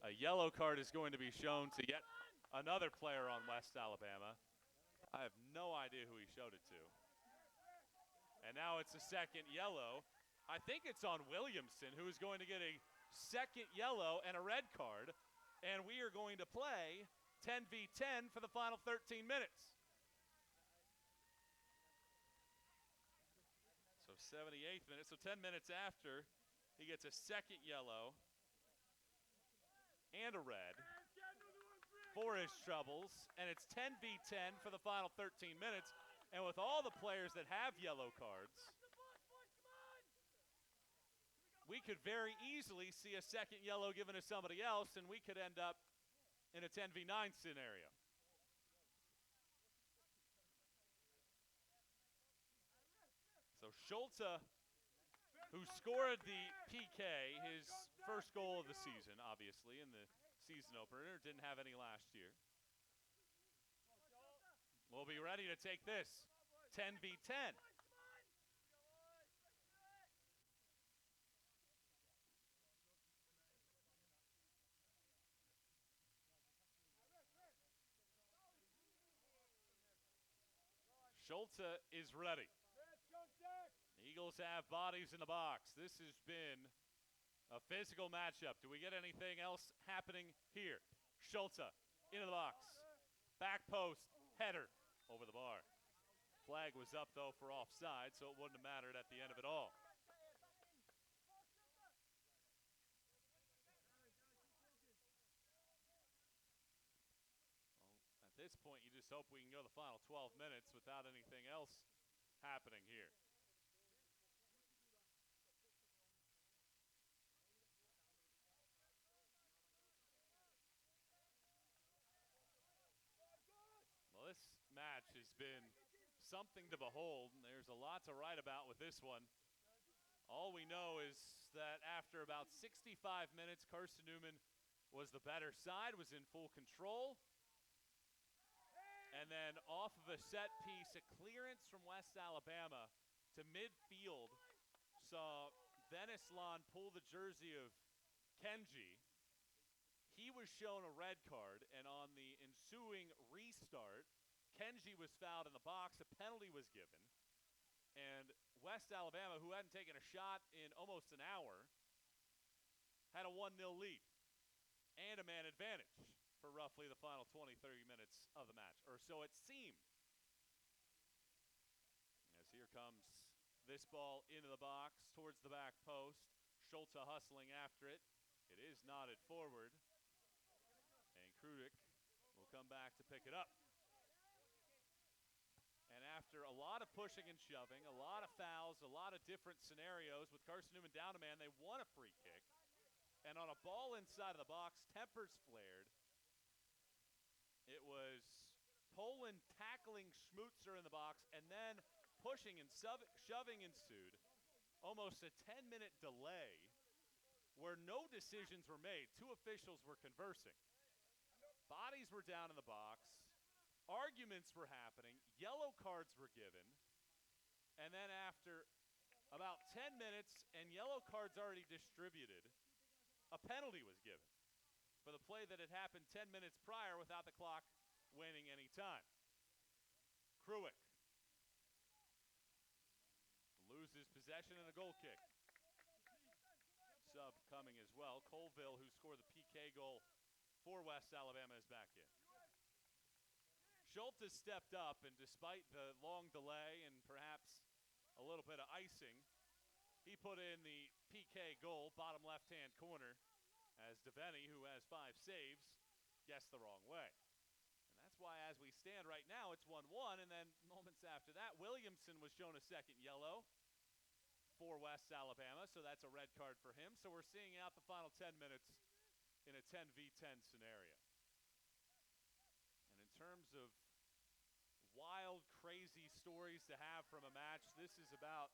a yellow card is going to be shown to yet another player on West Alabama. I have no idea who he showed it to. And now it's a second yellow. I think it's on Williamson, who is going to get a second yellow and a red card. And we are going to play 10v10 for the final 13 minutes. So 78th minute, so 10 minutes after, he gets a second yellow and a red for his troubles, and it's 10v10 for the final 13 minutes. And with all the players that have yellow cards, we could very easily see a second yellow given to somebody else, and we could end up in a 10v9 scenario. So Schulte, who scored the PK, his first goal of the season, obviously, in the season opener. Didn't have any last year. We'll be ready to take this 10v10. Schulte is ready. The Eagles have bodies in the box. This has been a physical matchup. Do we get anything else happening here? Schulte into the box. Back post, header over the bar. Flag was up, though, for offside, so it wouldn't have mattered at the end of it all. Well, at this point, you just hope we can go the final 12 minutes without anything else happening here. Well, this match has been something to behold, and there's a lot to write about with this one. All we know is that after about 65 minutes, Carson-Newman was the better side, was in full control. And then off of a set piece, a clearance from West Alabama to midfield saw Veneslon pull the jersey of Kenji. He was shown a red card, and on the ensuing restart, Kenji was fouled in the box. A penalty was given. And West Alabama, who hadn't taken a shot in almost an hour, had a 1-0 lead and a man advantage. for roughly the final 20, 30 minutes of the match, or so it seemed. As here comes this ball into the box towards the back post. Schultz hustling after it. It is nodded forward. And Krudik will come back to pick it up. And after a lot of pushing and shoving, a lot of fouls, a lot of different scenarios with Carson-Newman down a man, they won a free kick. And on a ball inside of the box, tempers flared. It was Poland tackling Schmutzer in the box, and then pushing and shoving ensued. Almost a 10-minute delay where no decisions were made. Two officials were conversing. Bodies were down in the box. Arguments were happening. Yellow cards were given. And then after about 10 minutes and yellow cards already distributed, a penalty was given for the play that had happened 10 minutes prior without the clock waning any time. Kruik loses possession and a goal kick. Sub coming as well. Colville, who scored the PK goal for West Alabama, is back in. Schultz has stepped up, and despite the long delay and perhaps a little bit of icing, he put in the PK goal, bottom left-hand corner, as Devaney, who has 5 saves, guessed the wrong way. And that's why, as we stand right now, it's 1-1, and then moments after that, Williamson was shown a second yellow for West Alabama, so that's a red card for him. So we're seeing out the final 10 minutes in a 10v10 scenario. And in terms of wild, crazy stories to have from a match, this is about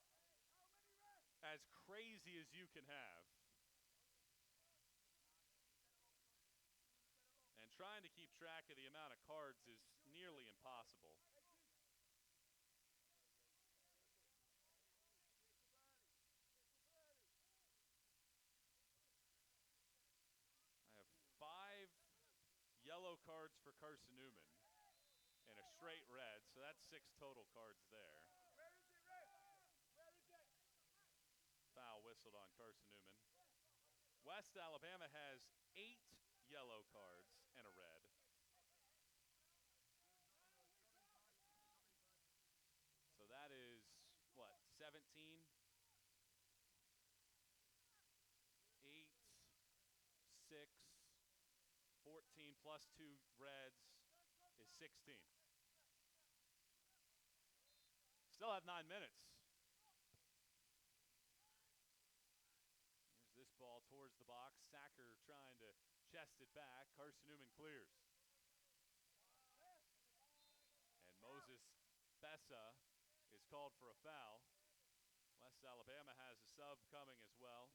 as crazy as you can have. And trying to keep track of the amount of cards is nearly impossible. I have 5 yellow cards for Carson-Newman and a straight red, so that's 6 total cards there. Foul whistled on Carson-Newman. West Alabama has 8 yellow cards and a red. So that is, what, 17? 8, 6, 14 plus 2 reds is 16. Still have 9 minutes. Here's this ball towards the box. Sacker trying to chest it back. Carson-Newman clears. And Moses Bessa is called for a foul. West Alabama has a sub coming as well.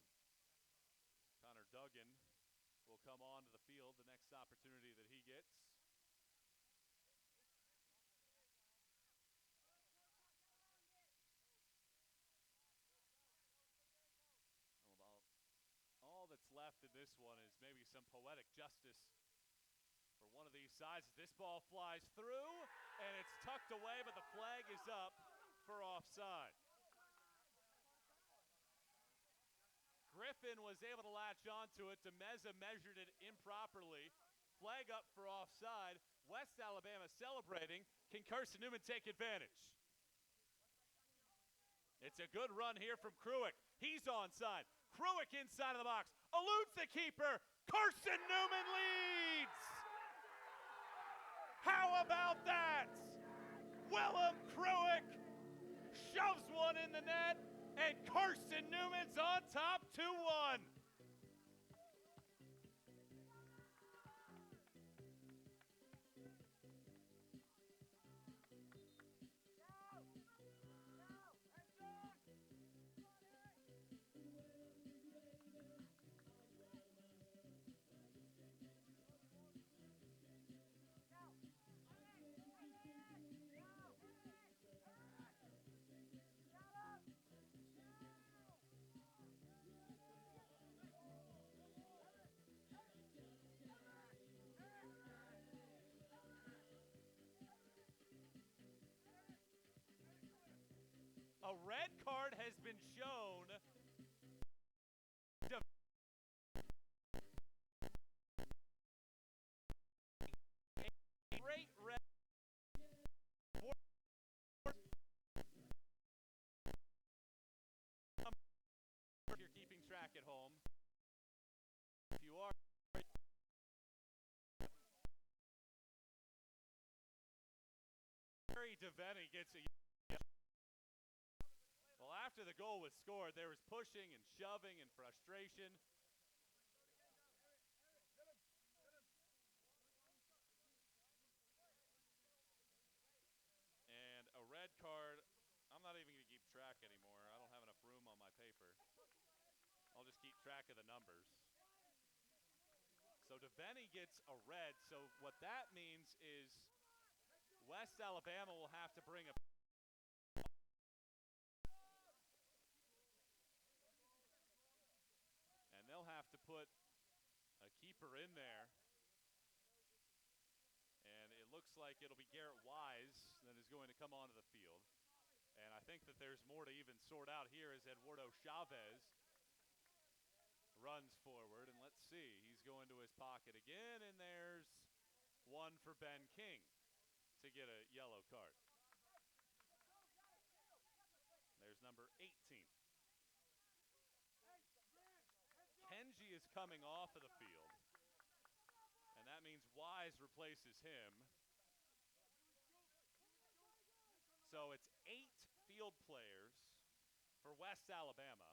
Connor Duggan will come onto the field the next opportunity that he gets. All that's left in this one is maybe some poetic justice for one of these sides. This ball flies through, and it's tucked away, but the flag is up for offside. Griffin was able to latch onto it. DeMeza measured it improperly. Flag up for offside. West Alabama celebrating. Can Carson-Newman take advantage? It's a good run here from Kruik. He's onside. Kruik inside of the box. Eludes the keeper. Carson-Newman leads! How about that? Willem Kruik shoves one in the net, and Carson-Newman's on top 2-1. A red card has been shown DeVenny gets a. Well, after the goal was scored, there was pushing and shoving and frustration. And a red card. I'm not even going to keep track anymore. I don't have enough room on my paper. I'll just keep track of the numbers. So DeVenny gets a red. So what that means is West Alabama will have to bring a. And they'll have to put a keeper in there. And it looks like it'll be Garrett Wise that is going to come onto the field. And I think that there's more to even sort out here as Eduardo Chavez runs forward. And let's see, he's going to his pocket again, and there's one for Ben King to get a yellow card. There's number 18. Kenji is coming off of the field, and that means Wise replaces him. So it's 8 field players for West Alabama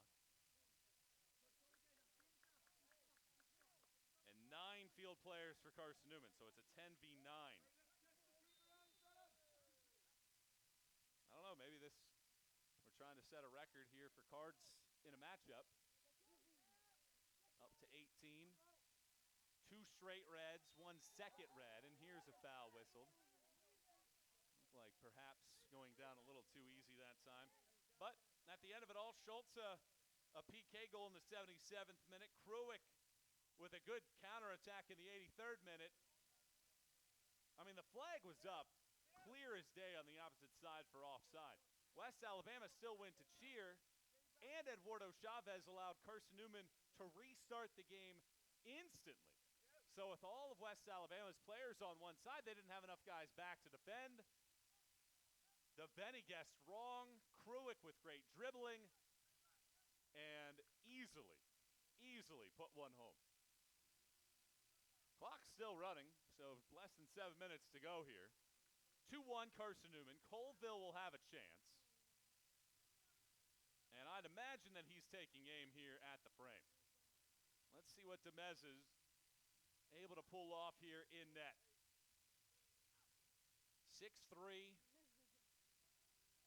and 9 field players for Carson-Newman. So it's a 10v9. I don't know, maybe we're trying to set a record here for cards in a matchup. Up to 18. 2 straight reds, 1 second red, and here's a foul whistled. Looked like perhaps going down a little too easy that time. But at the end of it all, Schultz a PK goal in the 77th minute. Kruick with a good counterattack in the 83rd minute. I mean, the flag was up clear as day on the opposite side for offside. West Alabama still went to cheer, and Eduardo Chavez allowed Carson-Newman to restart the game instantly. So with all of West Alabama's players on one side, they didn't have enough guys back to defend. DeVenny guessed wrong. Kruick with great dribbling. And easily put one home. Clock's still running, so less than 7 minutes to go here. 2-1 Carson-Newman. Colville will have a chance. And I'd imagine that he's taking aim here at the frame. Let's see what Demez is able to pull off here in net. 6'3".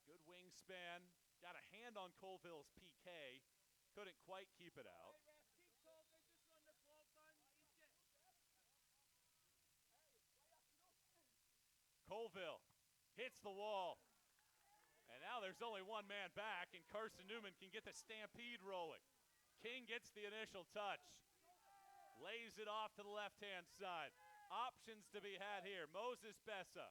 Good wingspan. Got a hand on Colville's PK. Couldn't quite keep it out. Colville hits the wall. And now there's only one man back, and Carson-Newman can get the stampede rolling. King gets the initial touch. Lays it off to the left-hand side. Options to be had here. Moses Bessa.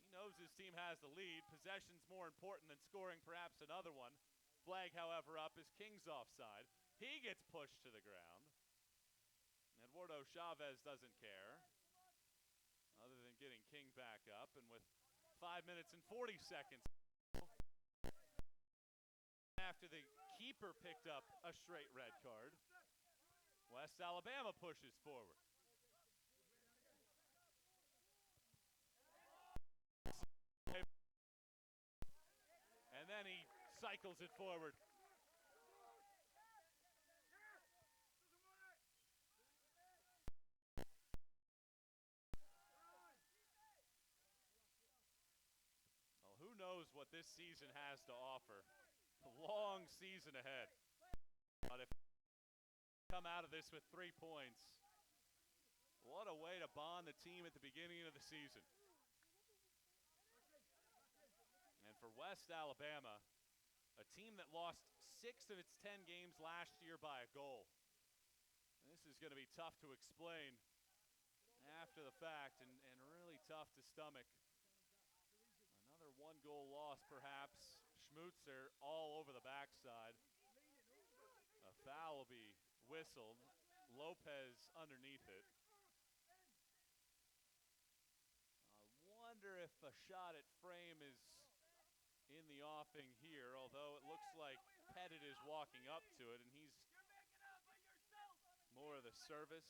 He knows his team has the lead. Possession's more important than scoring perhaps another one. Flag, however, up as King's offside. He gets pushed to the ground. Eduardo Chavez doesn't care, other than getting King back up. And with 5 minutes and 40 seconds after the keeper picked up a straight red card, West Alabama pushes forward. And then he cycles it forward. Well, who knows what this season has to offer. A long season ahead. But if come out of this with 3 points, what a way to bond the team at the beginning of the season. And for West Alabama, a team that lost 6 of its 10 games last year by a goal. This is going to be tough to explain after the fact, and really tough to stomach. Another 1-goal loss, perhaps. Schmutzer all over the backside. A foul will be whistled. Lopez underneath it. I wonder if a shot at frame is in the offing here, although it looks like Pettit is walking up to it, and he's more of the service.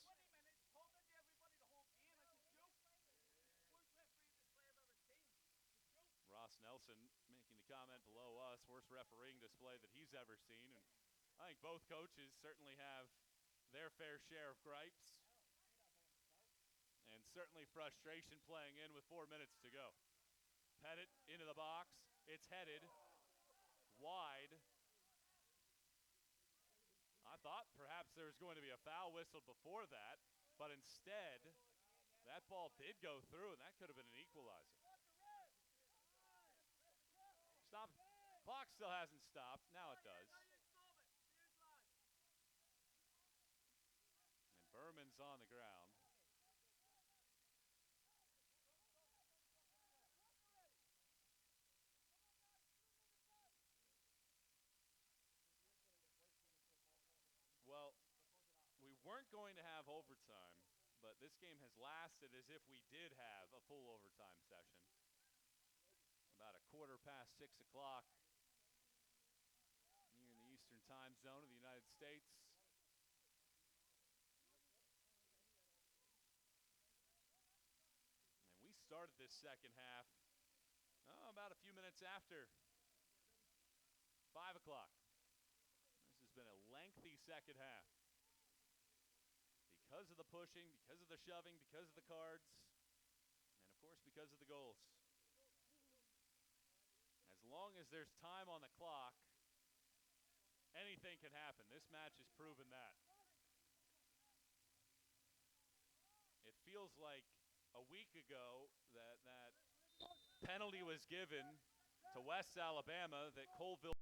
Nelson making the comment below us, worst refereeing display that he's ever seen. And I think both coaches certainly have their fair share of gripes and certainly frustration playing in with 4 minutes to go. Pettit into the box. It's headed wide. I thought perhaps there was going to be a foul whistle before that, but instead, that ball did go through, and that could have been an equalizer. Stop. Clock still hasn't stopped. Now it does. And Berman's on the ground. Well, we weren't going to have overtime, but this game has lasted as if we did have a full overtime session. About a 6:15 here in the Eastern Time Zone of the United States. And we started this second half about a few minutes after 5 o'clock. This has been a lengthy second half. Because of the pushing, because of the shoving, because of the cards, and of course because of the goals. As long as there's time on the clock, anything can happen. This match has proven that. It feels like a week ago that penalty was given to West Alabama that Colville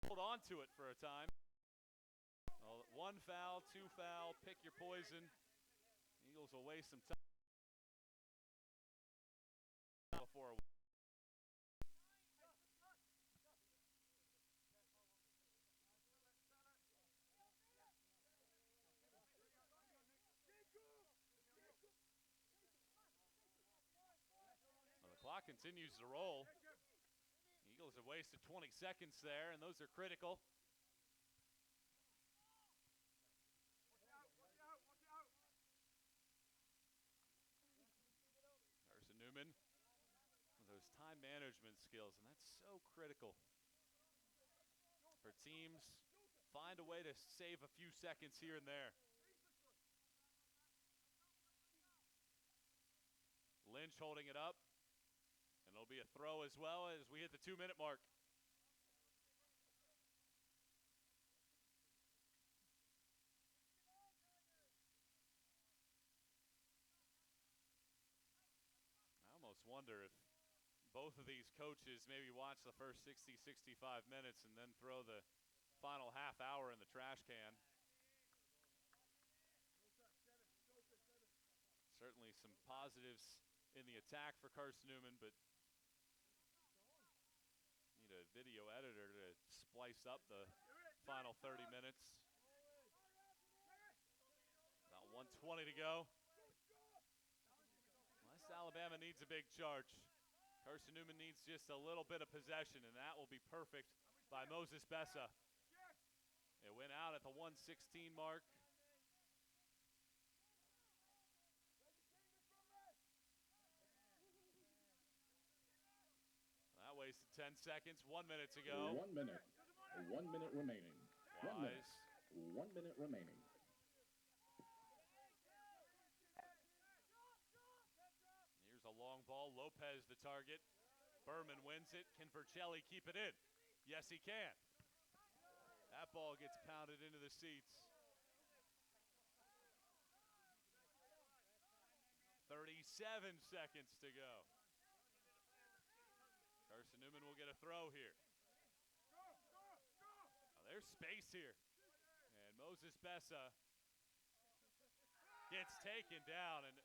hold on to it for a time. Well, 1 foul, 2 foul, pick your poison. Eagles will waste some time before a well, the clock continues to roll. Eagles have wasted 20 seconds there, and those are critical. Carson-Newman with those time management skills, and that's so critical for teams. Find a way to save a few seconds here and there. Lynch holding it up, and it'll be a throw as well as we hit the 2-minute mark. I almost wonder if both of these coaches maybe watch the first 60, 65 minutes and then throw the final half hour in the trash can. Certainly some positives in the attack for Carson-Newman, but need a video editor to splice up the final 30 minutes. About 1:20 to go. West Alabama needs a big charge. Carson-Newman needs just a little bit of possession, and that will be perfect by Moses Bessa. It went out at the 1:16 mark. 10 seconds, 1 minute to go. 1 minute. 1 minute remaining. 1 minute. Wise. 1 minute remaining. Here's a long ball. Lopez the target. Berman wins it. Can Vercelli keep it in? Yes, he can. That ball gets pounded into the seats. 37 seconds to go. Carson-Newman will get a throw here. Oh, there's space here. And Moses Bessa gets taken down, and